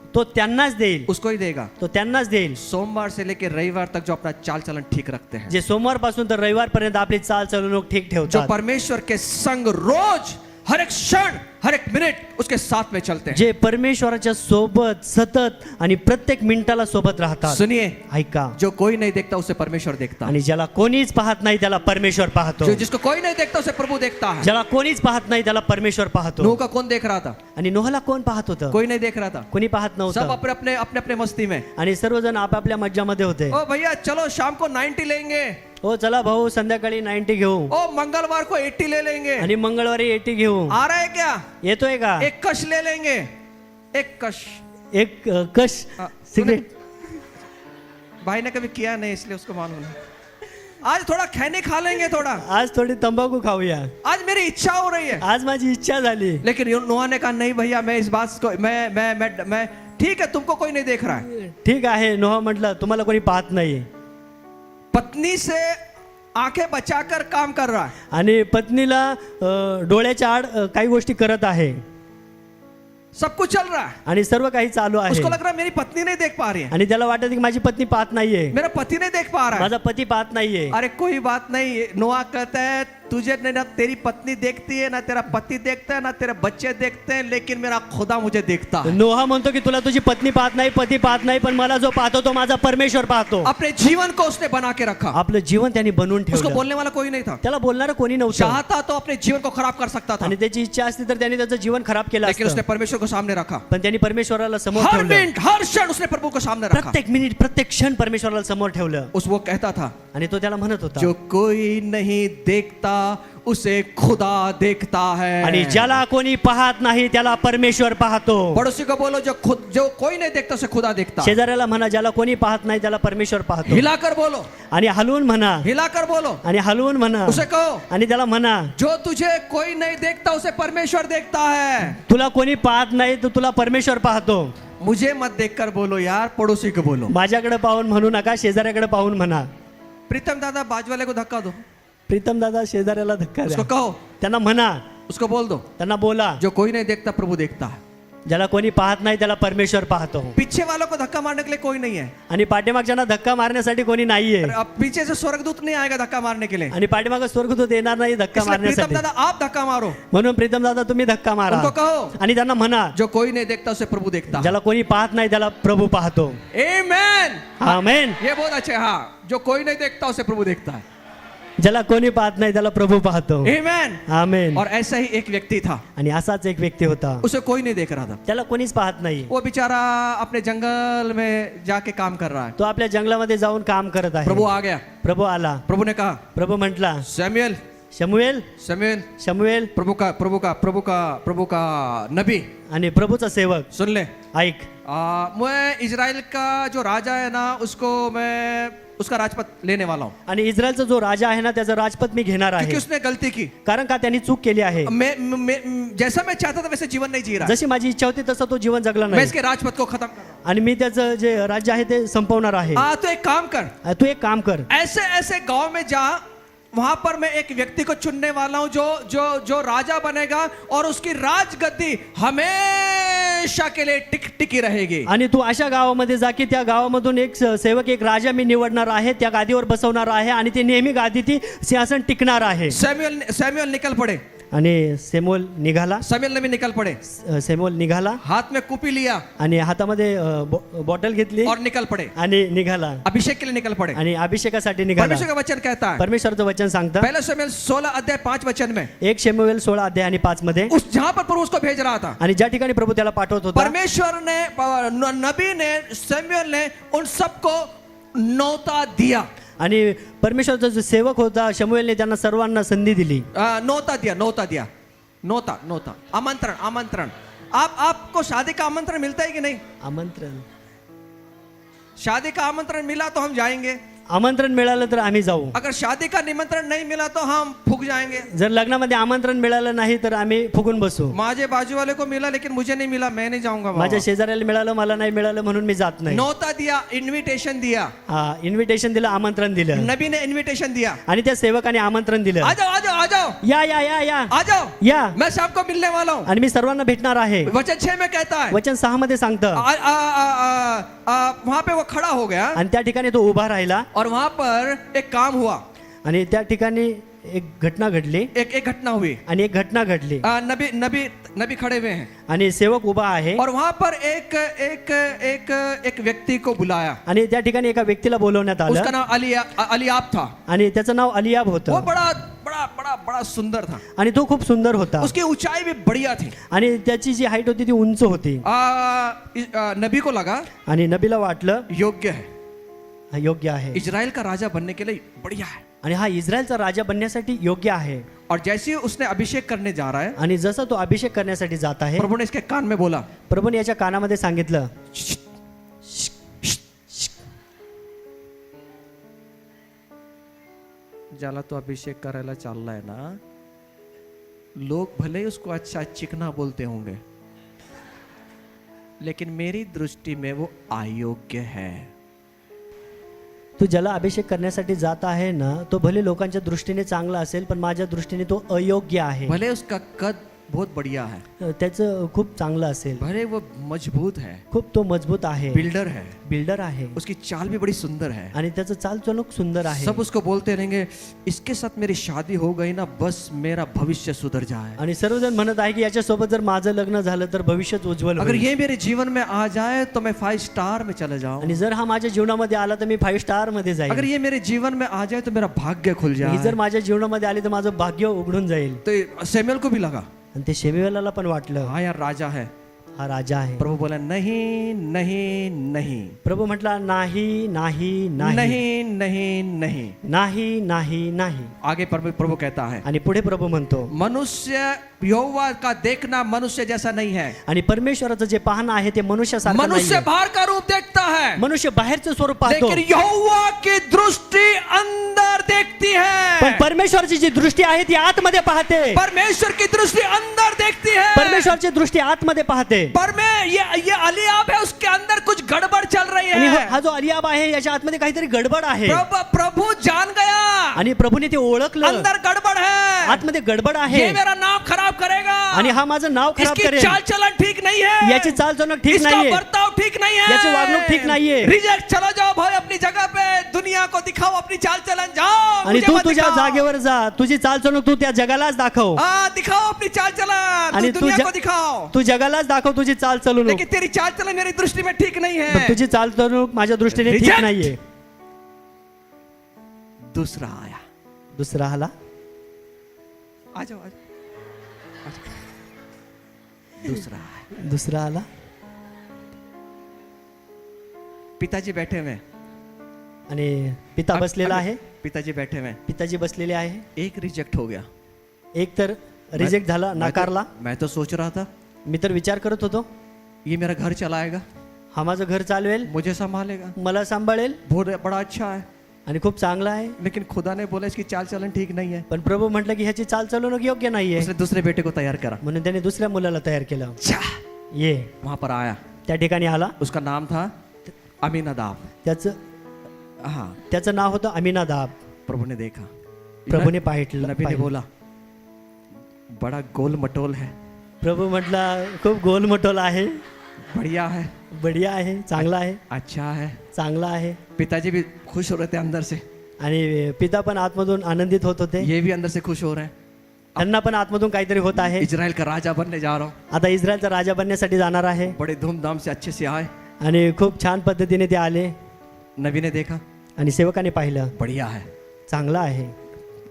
तो त्यांनाच देईल, उसको ही देगा, तो त्यांनाच देईल। सोमवार से लेकर रविवार तक जो अपना चाल चलन ठीक रखते हैं, जे सोमवार पासून तर रविवार पर्यंत आपली चालचलणूक ठीक जो ठेवतात, परमेश्वर के संग रोज हर एक क्षण हर एक मिनट उसके साथ में चलते हैं। जे परमेश्वराच्या सोबत सतत आणि प्रत्येक मिनिटाला सोबत राहतात. सुनिए, ऐका, जो कोई नहीं देखता उसे परमेश्वर देखता है, आणि ज्याला कोणीच पाहत नाही त्याला परमेश्वर पाहतो. जो जिसको कोई नहीं देखता उसे प्रभु देखता है। ज्याला कोणीच पाहत नाही त्याला परमेश्वर पाहतो. नूह का कौन देख रहा था? आणि नोहला कोण पाहत होतं? कोई नहीं देख रहा था, कोणी पाहत सब नव्हतं. अपने अपने अपने अपने मस्ती में। आणि सर्वजण आपापल्या मज्जामध्ये होते. ओ भैया चलो शाम को 90 लेंगे, ओ चला भाऊ संध्याकाळी 90 घेऊ ओ मंगलवार को 80 ले लेंगे, आणि मंगळवारी 80 घेऊ. आ रहा है क्या? येतोय का? एक कश ले लेंगे, एक कश। एक कश सिगरेट. भाई ने कभी किया नहीं इसलिए उसको मालूम नहीं। आज थोड़ा खैनी खा लेंगे, थोड़ा आज थोडी तंबाखू खाऊया. आज मेरी इच्छा हो रही है। आज माझी इच्छा झाली. लेकिन नोहा ने कहा नहीं भैया, मैं इस बात को मैं ठीक है, तुमको कोई नहीं देख रहा है। ठीक आहे. नोहा म्हटलं तुम्हाला कोणी पाहत नाही. पत्नी से आंखें बचाकर काम कर रहा है, आणि पत्नीला डोळ्याच्या आड काही गोष्टी करत आहे सब कुछ चल रहा है, आणि सर्व काही चालू आहे. उसको लग रहा है मेरी पत्नी नहीं देख पा रही है, आणि त्याला वाटत की माझी पत्नी पाहत नाहीये, मेरा पति नहीं देख पा रहा है। माझा पती पाहत नाहीये. अरे कोई बात नहीं, नोहा कहता है तुझे ना तेरी पत्नी देखती है, ना तेरा पति देखता है, ना तेरे बच्चे देखते हैं, लेकिन मेरा खुदा मुझे देखता है। नोहा म्हणतो की तुला तुझी पत्नी पाहत नाही, पती पाहत नाही, पण मला जो पाहतो तो माझा परमेश्वर पाहतो. अपने जीवन को उसने बना के रखा, आपलं जीवन त्यांनी बनवून उसको ठेवलं. बोलने वाला कोई नहीं था। त्याला बोलणारं कोणी नव्हतं. चाहता तो अपने जीवन को खराब कर सकता था, आणि त्याची इच्छा असती तर त्याने त्याचं जीवन खराब केलं लेकिन उसने असतं. परमेश्वर को सामने रखा। पण त्यांनी परमेश्वराला समोर हर ठेवलं. मिनट हर क्षण उसने प्रभु को सामने रखा। प्रत्येक मिनिट प्रत्येक क्षण परमेश्वराला समोर ठेवलं. उस वो कहता था, आणि तो त्याला म्हणत होता, जो कोई नहीं देखता उसे खुदा देखता है। आणि ज्याला कोणी पाहत नाही त्याला परमेश्वर पाहतो. पड़ोसी को बोलो, जो कोई नहीं देखता उसे खुदा देखता है। शेजाऱ्याला म्हणा ज्याला कोणी पाहत नाही त्याला परमेश्वर पाहतो. हिलाकर बोलो, आणि हलवून म्हणा, हिलाकर बोलो, आणि हलवून म्हणा, उसे कहो, आणि त्याला म्हणा जो तुझे कोई नहीं देखता उसे परमेश्वर देखता है। तुला कोणी पाहत नाही तर तुला परमेश्वर पाहतो. मुझे मत देखकर बोलो यार, पड़ोसी को बोलो। माझ्याकडे पाहून म्हणू नका, शेजाऱ्याकडे पाहून म्हणा. प्रीतम दादा बाजू वाले को धक्का दो, प्रीतम दादा शेजाऱ्याला धक्का उसको द्या. कहो, त्यांना म्हणा, उसको बोल दो, त्यांना बोला, जो कोई नहीं देखता प्रभु देखता है। ज्याला कोणी पाहत नाही त्याला परमेश्वर पाहतो. पीछे वालों को धक्का मारने के लिए कोई नहीं है, आणि पाठीमागच्यांना धक्का मारण्यासाठी कोणी नाहीये. अब पीछे से स्वर्गदूत नहीं आएगा धक्का मारने के लिए, आणि पाठीमाग स्वर्गदूत येणार नाही धक्का इसलिए प्रीतम मारण्यासाठी. दादा आप धक्का मारो, म्हणून प्रीतम दादा तुम्ही धक्का मारा. उनको कहो, आणि त्यांना म्हणा, जो कोई नहीं देखता उसे प्रभु देखता है। ज्याला कोणी पाहत नाही त्याला प्रभू पाहतो. आमेन, आमेन. ये बहुत अच्छे। हाँ, जो कोई नहीं देखता उसे प्रभु देखता है। ज्याला कोणी पाहत नाही त्याला प्रभू पाहतो. आमेन। आमेन. और ऐसा ही एक व्यक्ति था, आणि असाच एक व्यक्ती होता, उसे कोई नहीं देख रहा था, त्याला कोणीच पाहत नाही. वो बेचारा अपने जंगल में जाके काम कर रहा है। तो आपल्या जंगलामध्ये जाऊन काम करत आहे. प्रभु आ गया, प्रभू आला. प्रभु ने कहा, प्रभू म्हटला, सैमुएल शमुएल सैमुएल, शमुएल. प्रभु का नबी, आणि प्रभूचा सेवक सुन ले, ऐक, मैं इजराइल का जो राजा है ना, उसको मैं उसका राजपद लेने वाला हूँ, आणि इस्रायलचा जो राजा आहे ना त्याचं राजपद मी घेणार क्योंकि आहे. उसने गलती की। कारण का त्यांनी चूक केली आहे. जैसा मैं चाहता था वैसे जीवन नहीं जी रहा, जशी माझी इच्छा होती तसं तो जीवन जगला मैं नाही. इसके राजपद को खत्म कर रहा आणि मी त्याचं जे राज्य आहे ते संपवणार आहे. हूँ। तो एक काम कर, तू एक काम कर, ऐसे ऐसे गांव में जा, वहां पर मैं एक व्यक्ति को चुनने वाला हूं जो जो जो राजा बनेगा और उसकी राजगद्दी हमेशा के लिए टिकी रहेगी। आणि तू अशा गावामध्ये जा की त्या गावामधून एक सेवक, एक राजा मी निवडणार आहे, त्या गादीवर बसवणार आहे आणि ते नेहमी गादी ती सिंहासन टिकणार आहे. सैमुएल निकल पड़े, आणि सेमोल निघाला. सैमुएल ने भी निकल पड़े, सेमोल निघाला हाथ में कुपी लिया आणि हातामध्ये बॉटल घेतली और निकल पड़े, आणि निघाला. अभिषेक के लिए निकल पड़े। आणि अभिषेकासाठी निघाला. परमेश्वर का वचन कहता है, परमेश्वरचं वचन सांगतं, पहला सैमुएल 16 अध्याय 5 वचन में, 1 शमूएल 16 अध्याय आणि 5 मध्ये, उस जहां पर प्रभु उसको भेज रहा था, आणि ज्या ठिकाणी प्रभू त्याला पाठवत होता, परमेश्वर ने, नबी ने, सैमुएल ने उन सबको न्योता दिया। आणि परमेश्वरचा जो सेवक होता शमूएलने त्यांना सर्वांना संधी दिली. नोता दिया, नोता, आमंत्रण। आपको शादी का आमंत्रण मिलता है कि नहीं? आमंत्रण, शादी का आमंत्रण मिला तो हम जाएंगे, आमंत्रण मिळालं तर आम्ही जाऊ. अगर शादी का निमंत्रण नहीं मिला तो हम फूक जाएंगे। जर लग्नामध्ये आमंत्रण मिळालं नाही तर आम्ही फुगून बसू. माझे बाजू वाले को मिला लेकिन मुझे नहीं मिला, मैं नहीं जाऊंगा। माझ्या शेजाऱ्याला मिळालं, मला नाही मिळालं म्हणून मी जात नाही. नोता दिया, इन्विटेशन दिया, इन्व्हिटेशन दिलं, आमंत्रण दिलं. नबी ने इन्विटेशन दिया, आणि त्या सेवकाने आमंत्रण दिलं. आ जाओ, या या या या आ जाओ, या, मैं सबको मिलने वाला हूँ। आणि मी सर्वांना भेटणार आहे. वचन 6 में कहता है, वचन 6 मध्ये सांगतं, वहां पे वो खड़ा हो गया आणि त्या ठिकाणी तो उभा राहिला. और वहां पर एक काम हुआ, आणि त्या ठिकाणी एक घटना घडली एक घटना हुई। आणि एक घटना घडली नबी नबी नबी खड़े हुए हैं आणि सेवक उभा आहे और वहां पर एक एक एक एक व्यक्ति को बुलाया। आणि त्या ठिकाणी एका व्यक्तीला बोलवण्यात उसका आलं नाम अलियाब था। आणि त्याचं नाव अलियाब वो होतं बड़ा बड़ा बड़ा बड़ा सुंदर था। आणि तो खूप सुंदर होता उसकी ऊंचाई भी बढ़िया थी। आणि त्याची जी हाईट होती ती उंच होती नबी को लगा आणि नबीला वाटलं योग्य है, हा योग्य आहे इजराइल का राजा बनने के लिए बढ़िया है। आणि हा इस्रायलचा राजा बनण्यासाठी योग्य आहे और जैसे ही उसने अभिषेक करने जा रहा है, आणि जसा तो अभिषेक करण्यासाठी जात आहे प्रभु ने इसके कान में बोला, प्रभूने याच्या कानामध्ये सांगितलं ज्याला तो अभिषेक करायला चाललाय ना, लोग भले ही उसको अच्छा चिकना बोलते होंगे, लेकिन मेरी दृष्टि में वो अयोग्य है। तू ज्याला अभिषेक करण्यासाठी जात आहे ना, तो भले लोकांच्या दृष्टीने चांगला असेल पण माझ्या दृष्टीने तो अयोग्य आहे। भले उसका कद बहुत बढ़िया है, त्याचं खूप चांगलं असेल, भले वो मजबूत है, खूप तो मजबूत आहे, बिल्डर है, बिल्डर आहे उसकी चाल भी बड़ी सुंदर है, आणि त्याचं चालचलूक सुंदर आहे। सब उसको बोलते रहेंगे इसके साथ मेरी शादी हो गई ना, बस मेरा भविष्य सुधर जाए। आणि सर्वजण म्हणत आहे की याच्या सोबत जर माझं लग्न झालं तर भविष्यच उज्ज्वल अगर होईल। ये मेरे जीवन में आ जाए तो मैं 5 स्टार में चले जाऊं। आणि जर हा माझ्या जीवनामध्ये आला तर मी 5 स्टार मध्ये अगर जाईल। ये मेरे जीवन में आ जाए तो मेरा भाग्य खुल ही जाए। जर माझ्या जीवनामध्ये आली तर माझं भाग्य उघडून जाईल। तो सैमुएल को भी लगा, आणि ते शेमीवेलाला पण वाटलं हाँ यार राजा है। हा राजा आहे। प्रभु बोला नहीं नहीं नहीं प्रभु म्हटला नाही नाही नाही नहीं नहीं नहीं। नाही नाही नाही। आगे प्रभु कहता है, आणि पुढे प्रभु म्हणतो मनुष्य यहोवा का देखना मनुष्य जैसा नहीं है। आणि परमेश्वराचं जे पाहणं आहे ते मनुष्यासारखं मनुष्य नाहीये। बाहर का रूप देखता है, मनुष्य बाहेरचं स्वरूप पाहतो, लेकिन यहोवा की दृष्टि अंदर देखती है। पण परमेश्वराची जी दृष्टी आहे ती आतमध्ये पाहते। परमेश्वर की दृष्टि अंदर देखती है। परमेश्वराची दृष्टी आतमध्ये पाहते। पर में ये अलियाब है, उसके अंदर कुछ गड़बड़ चल रही आणि है। हा जो अलियाब आहे याच्या आतमध्ये काहीतरी गडबड आहे। प्रभु जान गया आणि प्रभूने ते ओळखलं, अंदर गड़बड़ है, आतमध्ये गडबड आहे ये मेरा नाम खराब करेगा, आणि हा माझं नाव खराब इसकी करेल, चाल चलन ठीक नहीं है, याची चालचलण ठीक इसका नाहीये, बर्ताव ठीक नहीं है, याची वागणूक ठीक नाहीये। रिजेक्ट, चलो जाओ भाई अपनी जगह पे, दुनिया को दिखाओ अपनी चाल चलन, जाओ आणि मुझे तू मत तुझ्या दिखाओ। जागेवर जा, तुझी चालचलण तू त्या जगालाच दाखव, हाँ दिखाओ अपनी चाल चलन, आणि तू तू दुनिया ज- को दिखाओ, तू जगालाच दाखव तुझी चालचलण, लेकिन तेरी चाल चलन मेरी दृष्टि में ठीक नहीं पण है। तुझी चालचलण माझ्या दृष्टीने ठीक Reject. नाहीये। दूसरा आया, दुसरा आला, आ जाओ आ जाओ। दूसरा आया, दुसरा आला, पिताजी बैठे हुए हैं, आणि पिता बसलेला आहे, पिताजी बैठे हुए हैं, पिताजी बसलेले आहे। एक रिजेक्ट हो गया। एक तर रिजेक्ट झाला, नाकारला। मैं तो सोच रहा था मी तर विचार करत होतो ये मेरा घर चलाएगा, हा माझं घर चालवेल, मुझे संभालेगा, मला सांभाळेल बहुत बड़ा अच्छा है, आणि खूप चांगला आहे। लेकिन खुदा ने बोला इसकी चाल चलन ठीक नहीं है। पण प्रभू म्हटलं की ह्याची चालचलण योग्य नाहीये, उसने दूसरे बेटे को तैयार करा, म्हणून त्याने दुसऱ्या मुलाला तयार केलं। छा, ये वहां पर आया, त्या ठिकाणी आला, उसका नाम था अमीनादाब। हाँ, त्याचं नाव होतं अमीनादाब। प्रभु ने देखा, प्रभूने पाहिलं, नबी ने बोला बड़ा गोल मटोल है, प्रभू म्हटला खूप गोलमटोल आहे, बढ़िया है, बढिया आहे, चांगला आहे, अच्छा है। चांगला आहे। पिताजी भी खुश हो रहे थे अंदर से, आणि पिता पण आतमधून आनंदित होत होते, ये भी अंदर से खुश हो रहे हैं। त्यांना पण आतमधून काहीतरी होत आहे। इजराइल का राजा बनने जा रहा हूँ। आता इस्रायलचा राजा बनण्यासाठी जाणार आहे, बड़े धूमधाम से अच्छे से आए, आणि खूप छान पद्धतीने ते आले, नबी ने देखा आणि सेवकाने पाहिलं बढ़िया है। चांगला आहे।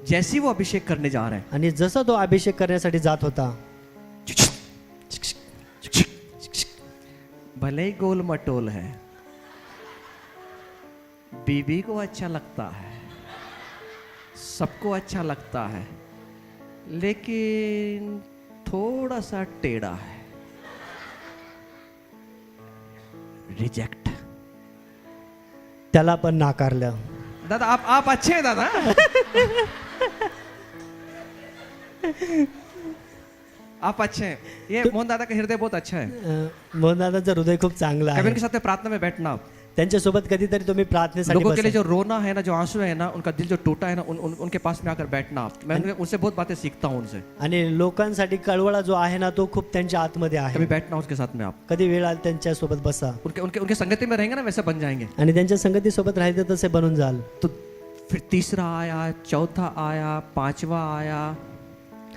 जैसी वो अभिषेक करने जा रहे हैं, आणि जसं तो अभिषेक करण्यासाठी जात होता, भले ही गोल मटोल है, बीबी को अच्छा लगता है, सबको अच्छा लगता है, लेकिन थोड़ा सा टेढ़ा है, रिजेक्ट। त्याला पण नाकारलं। दादा आप अच्छे हैं दादा। आप अच्छे हैं, ये मोहन दादा का हृदय बहुत अच्छा है। मोहनदादाचं हृदय खूप चांगलं कभी आहे। उनके साथ में प्रार्थना में बैठना आप, त्यांच्यासोबत कधीतरी तुम्ही प्रार्थनेसाठी लोगों के लिए बसा। जो रोना है ना, जो आंसू है ना, उनका दिल जो टूटा है ना, उनके पास में आकर बैठना आप। मैं उनसे बहुत बातें सीखता हूँ उनसे, आणि लोकांसाठी कळवळा जो आहे ना तो खूप त्यांच्या आतमध्ये आहे। कभी बैठना उसके साथ में आप, कधी वेळ आली त्यांच्या सोबत बसा, उनके उनके उनके संगति में रहेंगे ना, वैसे बन जाएंगे। आणि त्यांच्या संगती सोबत राहिले तर तसे बनून जाल। तो फिर तीसरा आया, चौथा आया, पांचवा आया,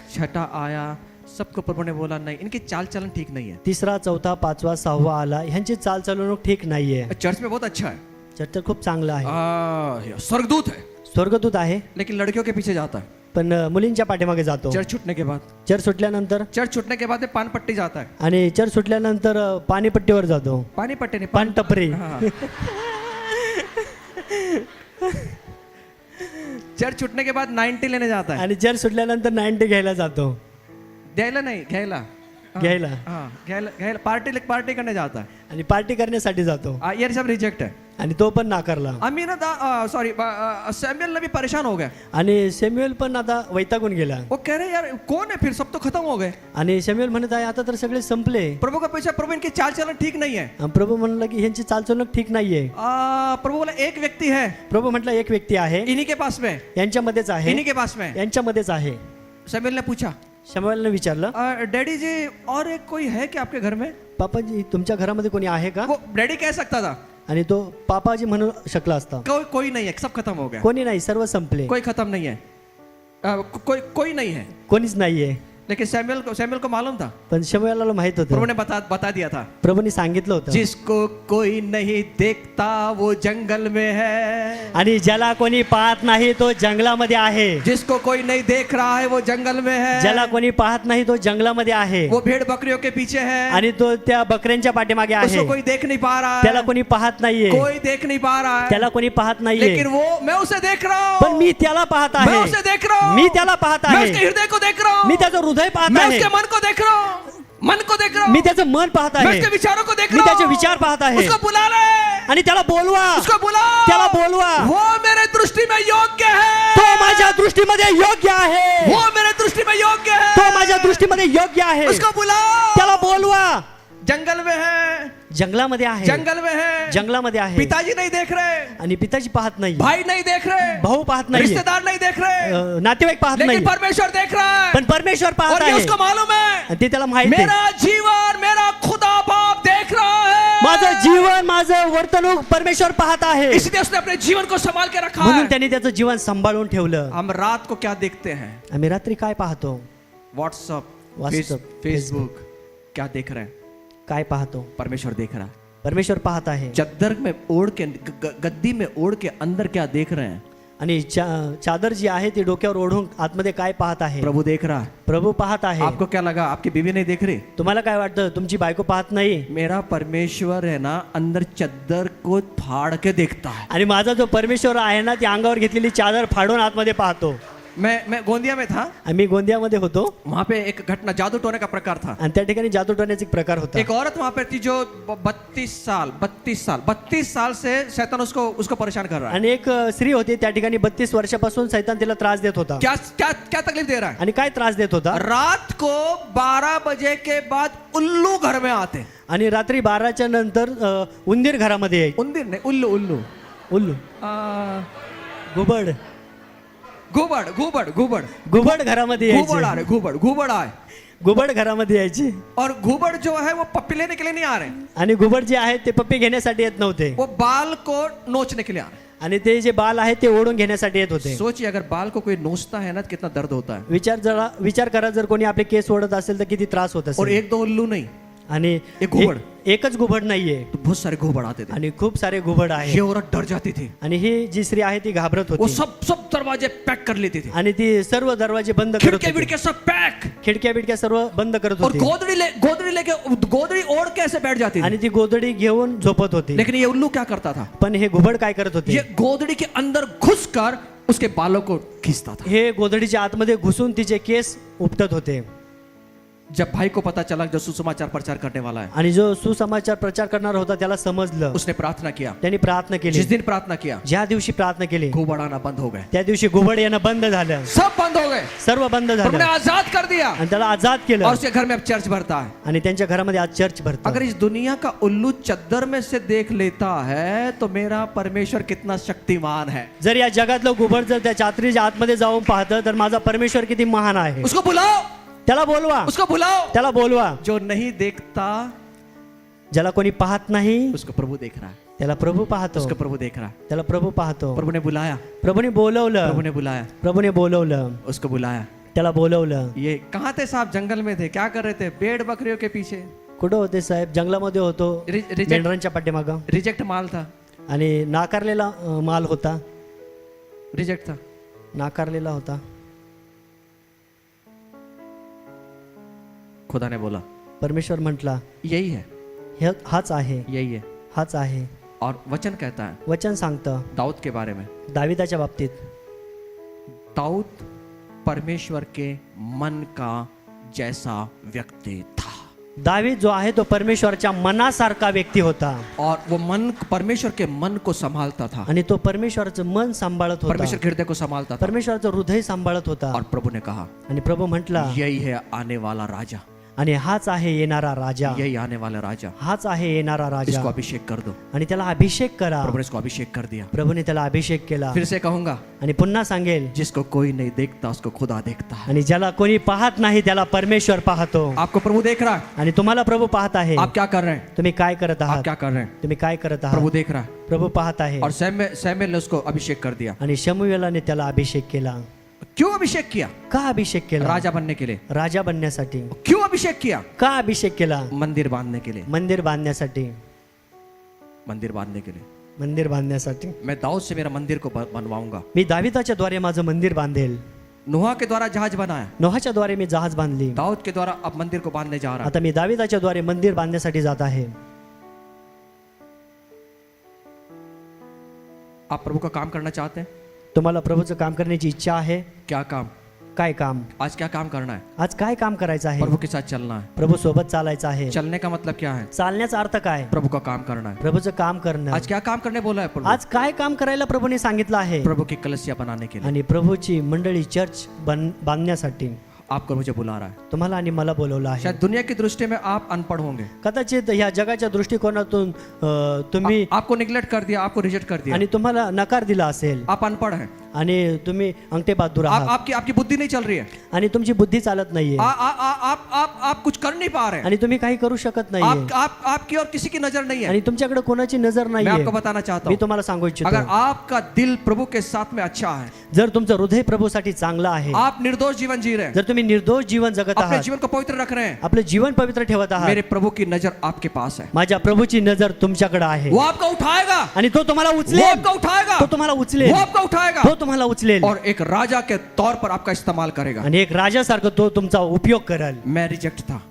छठा आया, सबको प्रभु ने बोला नहीं, इनकी चाल चलन ठीक नहीं है। तिसरा चौथा पाचवा सहावा आला, ह्यांची चालचलवणूक ठीक नाहीये. चर्च में बहुत अच्छा है, चर्च तर खूप चांगला आहे, स्वर्गदूत है, स्वर्गदूत आहे, लेकिन लड़कियों के पीछे जाता है पण मुलींच्या पाठीमागे जातो. चर्च छूटने के बाद। चर्च सुटल्यानंतर चर्च छूटने के बाद पान पट्टी जाता है, आणि चर्च सुटल्यानंतर पाणीपट्टीवर जातो. पानी पट्टी नहीं, पान टपरी. हाँ। चर्च छूटने के बाद 90 लेने जाता है, आणि चर्च सुटल्यानंतर 90 घ्यायला जातो. द्यायला नहीं, घ्यायला. हाँ, घ्यायला. हाँ, घ्यायला पार्टी करने जाता है, आणि पार्टी करण्यासाठी जातो. ये सब रिजेक्ट है। आणि तो पण नाकारला. आम्ही ना सॉरी सैमुअल ने भी परेशान हो गया, आणि सॅम्युएल पण आता वैतागून गेला. वो कह रहे यार कौन है, फिर सब तो खत्म हो गए। आणि सॅम्युएल म्हणत आहे आता तर सगळे संपले. प्रभु का पीछा, प्रभु इनकी चाल चलन ठीक नहीं है। आणि प्रभू म्हणलं की ह्यांची चालचलणूक ठीक नाहीये. प्रभु बोला एक व्यक्ति है, प्रभू म्हटलं एक व्यक्ती आहे, इन्हीं के पास में, यांच्यामध्येच आहे, इन्हीं के पास में। यांच्यामध्येच आहे. सैमुअल ने पूछा, शमूएलने विचारलं, डैडी जी और एक कोई है क्या आपके घर में? पापाजी तुमच्या घरामध्ये कोणी आहे का? वो डैडी कह सकता था, आणि तो पापाजी म्हणू शकला असता. कोई नहीं है, सब खत्म हो गया, कोणी नाही, सर्व संपले, कोई खत्म नहीं है, कोई नहीं है। कोणीच नाहीये. लेकिन सैमुअल को मालूम था, पण शमूएलाला माहित प्रभु होतं, ने बता दिया था, प्रभूने सांगितलं होतं, जिसको कोई नहीं देखता वो जंगल में है, आणि ज्याला कोणी पाहत नाही तो जंगलामध्ये आहे. जिसको कोई नहीं देख रहा है वो जंगल में है, ज्याला कोणी पाहत नाही तो जंगलामध्ये आहे. वो भेड़ बकरियों के पीछे है, आणि तो त्या बकऱ्यांच्या पाठीमागे आहे. उसको कोई देख नहीं पा रहा त्याला है, कोणी पाहत नाहीये, कोई देख नहीं पा रहा है, त्याला कोणी पाहत नाहीये. लेकिन वो, मैं उसे देख रहा पण हूँ, मी त्याला पाहत मैं आहे, उसे देख रहा हूँ, मी त्याला पाहत मैं आहे, उसके हृदय को देख रहा हूँ, मी त्याचं हृदय पाहत मैं आहे, उसके मन को देख रहा हूँ, मन को देख रहा हूँ, मी त्याचं मन पाहत मैं आहे, उसके विचारों को देख मी रहा त्याचे हूँ, विचार पाहत आहे. उसको बुला ले, आणि त्याला बोलवा, उसको बुला, त्याला बोलवा. वो मेरे दृष्टि में योग्य है, तो माझ्या दृष्टीमध्ये योग्य आहे, वो मेरे दृष्टि में योग्य है, तो माझ्या दृष्टीमध्ये योग्य आहे. उसको बुला, त्याला बोलवा. जंगल में है, जंगलामध्ये आहे, जंगल में है, जंगलामध्ये आहे. पिताजी नहीं देख रहे, आणि पिताजी पाहत नाही, भाई नहीं देख रहे, भाऊ पाहत नाही, रिश्तेदार नहीं देख रहे, नातेवाईक पाहत नाही, लेकिन परमेश्वर देख रहा है, पण परमेश्वर पाहत और ये आहे. उसको मालूम है, आणि ते त्याला माहिती आहे, मेरा जीवन मेरा खुदा बाप देख रहा है, माझं जीवन माझं वर्तणूक परमेश्वर पाहत आहे. इसलिए उसने अपने जीवन को संभाल के रखा म्हणून है। त्यांनी त्याचं जीवन सांभाळून ठेवलं. हम रात को क्या देखते हैं? आम्ही रात्री काय पाहतो? व्हाट्सएप, फेसबुक, क्या देख रहे हैं? काय पाहतो? परमेश्वर देख रहा है। परमेश्वर पाहत आहे. चद्दर में ओढ़ के, गद्दी में ओढ़ के अंदर क्या देख रहे हैं? आणि चादर जी आहे ती डोक्यावर ओढून आतमध्ये काय पाहत आहे? प्रभु देख रहा है। प्रभू पाहत आहे. आपको क्या लगा? आपकी बीवी नहीं देख रही? तुम्हाला काय वाटतं? तुमची बायको पाहत नाही? मेरा परमेश्वर है ना, अंदर चद्दर को फाड़ के देखता है। आणि माझा जो परमेश्वर आहे ना, ती अंगावर घेतलेली चादर फाडून आतमध्ये पाहतो. मैं गोंदिया में था, आम्ही गोंदियामध्ये होतो. वहां पे एक घटना, जादू टोने का प्रकार था। आणि त्या ठिकाणी जादू टोण्याचा एक प्रकार होता. एक औरत वहां पे थी जो 32 साल से शैतान उसको परेशान कर रहा है। आणि एक स्त्री होती, त्या ठिकाणी 32 वर्षापासून शैतान तिला त्रास देत होता. क्या तकलीफ दे रहा है? आणि काय त्रास देत होता? रात को 12 बजे के बाद उल्लू घर में आते। आणि रात्री 12च्या नंतर उंदीर घरामध्ये यायचे. उंदीर नहीं, उल्लू उल्लू, घुबड, घुबड घरामध्ये यायचे. घुबड़ आए। घुबड घरामध्ये यायचे. और घुबड़ जो है वो पप्पी लेने के लिए नहीं आ रहे, आणि घुबड जे आहे ते पप्पी घेण्यासाठी येत नव्हते. वो बाल को नोचने के लिए आ रहे। आणि ते जे बाल आहे ते ओढून घेण्यासाठी येत होते. सोचिए, अगर बाल को कोई नोचता है ना, तो कितना दर्द होता है। विचार करा, जर कोणी आपले केस ओढत असेल तर किती त्रास होत और असेल. एक दो उल्लू नहीं, आणि एक घुबड. एकच घुबड नाहीये, तो बहुत सारे घुबड़ आते थे। आणि खूप सारे घुबड आहे. ये औरत डर जाती थी, आणि ही जी स्त्री आहे ती घाबरत वो होती. सब दरवाजे पैक कर लेती थी, आणि ती सर्व दरवाजे बंद करत खिड़की होती. विड़के सब पैक, खिडक्या बिडक्या सर्व बंद करत और होती. गोदड़ी ओढ़ के ऐसे बैठ जाती थी। आणि ती गोदडी घेऊन झोपत होती. लेकिन ये उल्लू क्या करता था? पण हे घुबड काय करत होते? ये गोदड़ी के अंदर घुसकर उसके बालों को खींचता था। हे गोदडीच्या आतमध्ये घुसून तिचे केस उपटत होते. जब भाई को पता चला जो सुसमाचार प्रचार करने वाला है, आणि जो सुसमाचार प्रचार करणार होता त्याला समजलं. उसने प्रार्थना किया। त्यांनी प्रार्थना केली. जिस दिन प्रार्थना किया, ज्या दिवशी प्रार्थना केली घुबड़ आना बंद हो गए, त्या दिवशी घुबड येणं बंद झालं. सब बंद हो गए, सर्व बंद प्रभु ने झालं. आजाद कर दिया, आणि त्याला आजाद और केलं. उसके घर में अब चर्च भरता है। आणि त्यांच्या घरामध्ये आज चर्च भरतं. अगर इस दुनिया का उल्लू चद्दर में से देख लेता है तो मेरा परमेश्वर कितना शक्तिमान है। जर या जगातलं घुबड जर त्या चात्रीच्या आतमध्ये जाऊन पाहतं तर माझा परमेश्वर किती महान आहे. उसको बुलाओ, त्याला बोलवा, उसको बुलाओ। त्याला बोलवा. जो नहीं देखता ज्याला कोणी पाहत नाही उसको प्रभु देख रहा है। त्याला प्रभू पाहतो, उसको प्रभु देख रहा है। त्याला प्रभू पाहतो. प्रभु ने बुलाया, प्रभूने बोलवलं, प्रभु ने बुलाया, प्रभूने बोलवलं, उसको बुलाया। त्याला बोलवलं. ये कहाँ थे साहब? जंगल में थे, क्या कर रहे थे? भेड़ बकरियों के पीछे। कुठं होते साहेब? जंगलामध्ये होतो, रिजेक्ट मेंढरांच्या पाठीमागं. रिजेक्ट माल था, आणि नाकारलेला माल होता, रिजेक्ट था। नाकारलेला होता. खुदा ने बोला परमेश्वर म्हटला, यही है, हाच आहे, यही है। हाच आहे. और वचन कहता है वचन सांगतं दाऊद के बारे में, दाविदाच्या बाबतीत, दाऊद परमेश्वर के मन का जैसा व्यक्ति था। दावीद जो आहे तो परमेश्वरच्या मनासारखा व्यक्ती होता. और वो मन परमेश्वर के मन को संभालता था, आणि तो परमेश्वराचं मन सांभाळत होता, परमेश्वर के हृदय को संभालता था। परमेश्वराचं हृदय सांभाळत होता. और प्रभु ने कहा आणि प्रभू म्हटला, यही है आने वाला राजा, आणि हाच आहे येणारा राजा, यही आने वाला राजा, हाच आहे येणारा राजा. इसको अभिषेक कर दो। आणि त्याला अभिषेक करा. प्रभु ने इसको अभिषेक कर दिया। प्रभूने त्याला अभिषेक केला. फिर से कहूंगा, आणि पुन्हा सांगेल, जिसको कोई नहीं देखता उसको खुदा देखता है। आणि ज्याला कोणी पाहत नाही त्याला परमेश्वर पाहतो. आपको प्रभु देख रहा है, आणि तुम्हाला प्रभू पाहत आहे. आप क्या कर रहे हैं? तुम्ही काय करत आप आहात? क्या कर रहे हैं? तुम्ही काय करत प्रभु आहात? देख रहा है। प्रभू पाहत आहे. और सैमुएल ने उसको अभिषेक कर दिया। आणि शमूएलाने त्याला अभिषेक केला. क्यों अभिषेक किया? का अभिषेक केला? राजा बनने के लिए। राजा बनण्यासाठी. क्यों अभिषेक किया? का अभिषेक केला? मंदिर बांधने के लिए, मंदिर बांधण्यासाठी. मंदिर बांधने के लिए। मंदिर बांधण्यासाठी. मैं दाऊद से मेरा मंदिर को बनवाऊंगा। मी दाविदाच्या द्वारे माझं मंदिर बांधेल. नोहा के द्वारा जहाज बनाया, नोहाच्या द्वारे मी जहाज बांधली. दाऊद के द्वारा अब मंदिर को बांधने जा रहा है। आता मी दाविदाच्या द्वारे मंदिर बांधण्यासाठी जात आहे. आप प्रभु का काम करना चाहते हैं? तुम्हाला प्रभूचं काम करण्याची इच्छा आहे? क्या काम? काय काम? आज क्या काम करना है? आज काय काम करायचं आहे? प्रभु के साथ चलना है। प्रभू सोबत चालायचं आहे. चलने का मतलब क्या है? चालण्याचा अर्थ काय? प्रभु का काम करना है। प्रभूचं काम करणं. आज क्या काम करने बोला है प्रभु? आज काय काम करायला प्रभूने सांगितलं आहे? प्रभु की कलसिया बनाने के लिए। आणि प्रभूची मंडळी चर्च बांधण्यासाठी आपको मुझे बुला रहा है। तुम्हाला आणि मला बोलवलं आहे. शायद दुनिया की दृष्टि में आप अनपढ़ होंगे, कदाचित ह्या जगाच्या दृष्टिकोनातून तुम्ही आपको निग्लेक्ट कर दिया, आपको रिजेक्ट कर दिया, आणि तुम्हाला नकार दिला असेल, आप अनपढ़ हैं, आणि तुम्ही अंगठे बहादूर आहात, आपकी बुद्धि नहीं चल रही है, आणि तुमची बुद्धी चालत नाहीये, आप कुछ कर नहीं पा रहे हैं, आणि तुम्ही काही करू शकत नाहीये, आपकी और किसी की नजर नहीं है। आणि तुमच्याकडे कोणाची नजर मैं नाहीये. आपको बताना चाहता मी हूँ, तुम्हाला सांगू अगर इच्छितो, आपका दिल प्रभु के साथ में अच्छा है, जर तुमचं हृदय प्रभूसाठी चांगलं आहे, आप निर्दोष जीवन जी रहे हैं, जर तुम्ही निर्दोष जीवन जगत अपने आहात, जीवन को पवित्र रख रहे हैं, आपलं जीवन पवित्र ठेवत आहात, मेरे प्रभु की नजर आपके पास है। माझ्या प्रभूची नजर तुमच्याकडे आहे, वो आपको उठाएगा, आणि तो तुम्हाला वो उचलेल, आपको उठाएगा, तो तुम्हाला उचलेल, वो आपको उठाएगा, तो तुम्हाला उचलेल, और एक राजा के तौर पर आपका इस्तेमाल करेगा। आणि एक राजासारखं तो तुमचा उपयोग करेल. मैं रिजेक्ट था,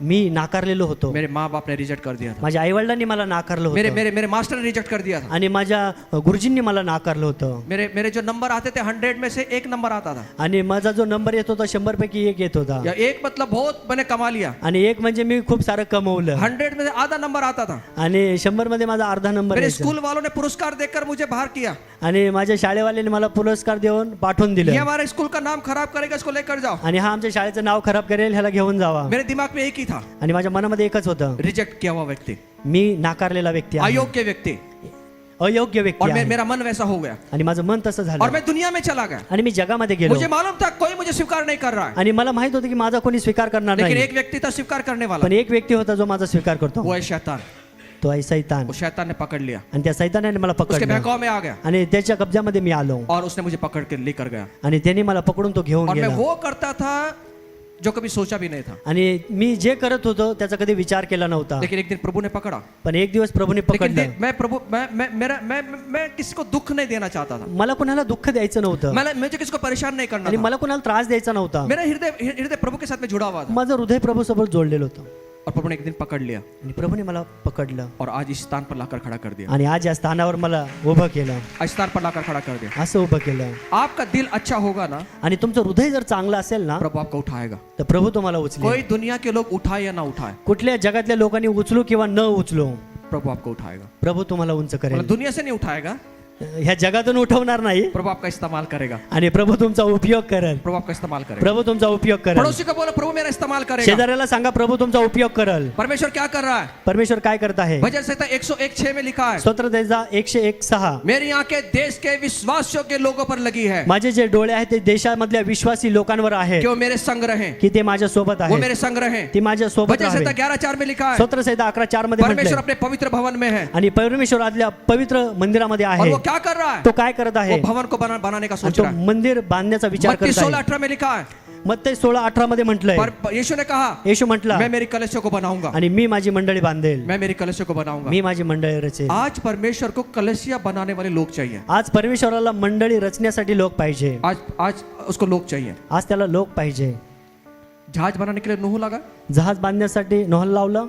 मी नाकारलेलो होतो, मेरे माँ बाप ने रिजेक्ट कर दिया था, माझ्या आईवडिलांनी मला नाकारलं मेरे होतं, मेरे मेरे मास्टर ने रिजेक्ट कर दिया था, आणि माझ्या गुरुजींनी मला नाकारलं होतं, मेरे मेरे जो नंबर आते थे 100 में से 1 नंबर आता था, आणि माझा जो नंबर येत होता 100 पैकी 1 येत होता, या 1 मतलब बहुत मैंने कमा लिया, आणि 1 म्हणजे मी खूप सारं कमवलं, 100 में से आधा नंबर आता था। आणि 100 मध्ये माझा अर्धा नंबर मेरे यायचा. स्कूल वालों ने पुरस्कार देकर मुझे बाहर किया, आणि माझ्या शाळेवाल्यांनी मला पुरस्कार देऊन पाठवून ये दिलं, हमारे स्कूल का नाम खराब करेगा, इसको लेकर जाओ। आणि हा आमच्या शाळेचं नाव खराब करेल, ह्याला घेऊन जावा. मेरे दिमाग में एक ही था, आणि माझ्या मनामध्ये एकच होतं, रिजेक्ट किया हुआ व्यक्ति, मी नाकारलेला व्यक्ती आहे, अयोग्य व्यक्ति, अयोग्य व्यक्ती और आहे. मेरा मन वैसा हो गया, आणि माझं मन तसं और झालं, मैं दुनिया में चला गया। आणि मी जगामध्ये गेलो, मुझे मालूम था कोई मुझे स्वीकार नहीं कर रहा है, आणि मला माहित होतं की माझा कोणी स्वीकार करणार लेकिन नाही, एक व्यक्ति था स्वीकार करने वाला, पण एक व्यक्ती होता जो माझा स्वीकार करतो, वो है शैतान। तो आहे सैतान. वो शैतान ने पकड़ लिया, आणि त्या सैतानाने मला उसके पकडलं, बहकाव में आ गया, आणि त्याच्या कब्जामध्ये मी आलो, और उसने मुझे पकड़ के लेकर गया, आणि त्याने मला पकडून तो घेऊन और मैं गेला. वो करता था जो कभी सोचा भी नहीं था, आणि मी जे करत होतो त्याचा कधी विचार केला नव्हता, लेकिन एक दिन प्रभु ने पकड़ा। पण एक दिवस प्रभूने लेकिन पकडलं. मैं प्रभु मैं किसी को दुख नहीं देना चाहता था, मला कुणाला दुःख द्यायचं नव्हतं, मुझे किसी को परेशान नहीं करना आणि था। मला कुणाला त्रास द्यायचा नव्हता. मेरा हृदय प्रभु के साथ में जुड़ा हुआ था, माझं हृदय प्रभू सोबत जोडलेलं होतं, और प्रभु ने एक दिन पकड़ लिया, आणि प्रभूने मला पकडलं, और आज इस स्थान पर लाकर खड़ा कर दिया, आणि आज या स्थानावर मला उभं केलं, इस स्थान पर लाकर खड़ा कर दिया। असं उभं केलं. आपका दिल अच्छा होगा ना, आणि तुमचं हृदय जर चांगलं असेल ना, प्रभु आपको उठाएगा। तर प्रभू तुम्हाला उचलेल. कोई दुनिया के लोग उठाए या ना उठाए, कुठल्या जगातल्या लोकांनी उचलू किंवा न उचलू, प्रभु आपको उठाएगा। प्रभू तुम्हाला उंच मतलब करेल. दुनिया से नहीं उठाएगा, ह्या जगातून उठवणार नाही प्रभु आपका इस्तेमाल करेगा, आणि प्रभू तुमचा उपयोग करेल. प्रभु आपका इस्तेमाल करेगा. प्रभू तुमचा उपयोग करेल. पड़ोसी को बोलो प्रभु मेरा इस्तेमाल करेगा. शेजाऱ्याला सांगा प्रभू तुमचा उपयोग करेल. परमेश्वर क्या कर रहा है? परमेश्वर काय करत आहे? भजन संहिता 101:6 में लिखा है, स्तोत्र त्याचा 101:6. मेरी आंखें देश के विश्वासियों के लोगों पर लगी है माझे जे डोळे आहेत ते देशामधल्या विश्वासी लोकांवर आहेत कि वो मेरे संग रहें, की ते माझ्या सोबत वो आहे, मेरे संग रहें. ती माझ्या सोबत भजन संहिता आहे. 11:4 में लिखा है, स्तोत्र संहिता 11:4 मध्ये परमेश्वर म्हटलंय. अपने पवित्र भवन में है. आणि परमेश्वर आदल्या पवित्र मंदिरामध्ये और आहे. वो क्या कर रहा है? तो काय करत आहे? वो भवन को बनाने का आणि सोच तो रहा है. मंदिर बांधण्याचा विचार मत्ती करत आहे. 16:18 में लिखा है, मत्ती 16:18 मध्ये म्हटलंय, पर यीशु ने कहा, येशू म्हटला, मैं मेरी कलीसिया को बनाऊंगा, आणि मी माझी मंडळी बांधेल, मैं मेरी कलीसिया को बनाऊंगा. मी माझी मंडळी रचेल. आज परमेश्वर को कलीसिया बनाने वाले लोग चाहिए. आज परमेश्वराला मंडळी रचण्यासाठी लोक पाहिजे. आज उसको लोग चाहिए. आज त्याला लोक पाहिजे. जहाज बनाने के लिए नूह लगा, जहाज बांधण्यासाठी नोहल लावलं.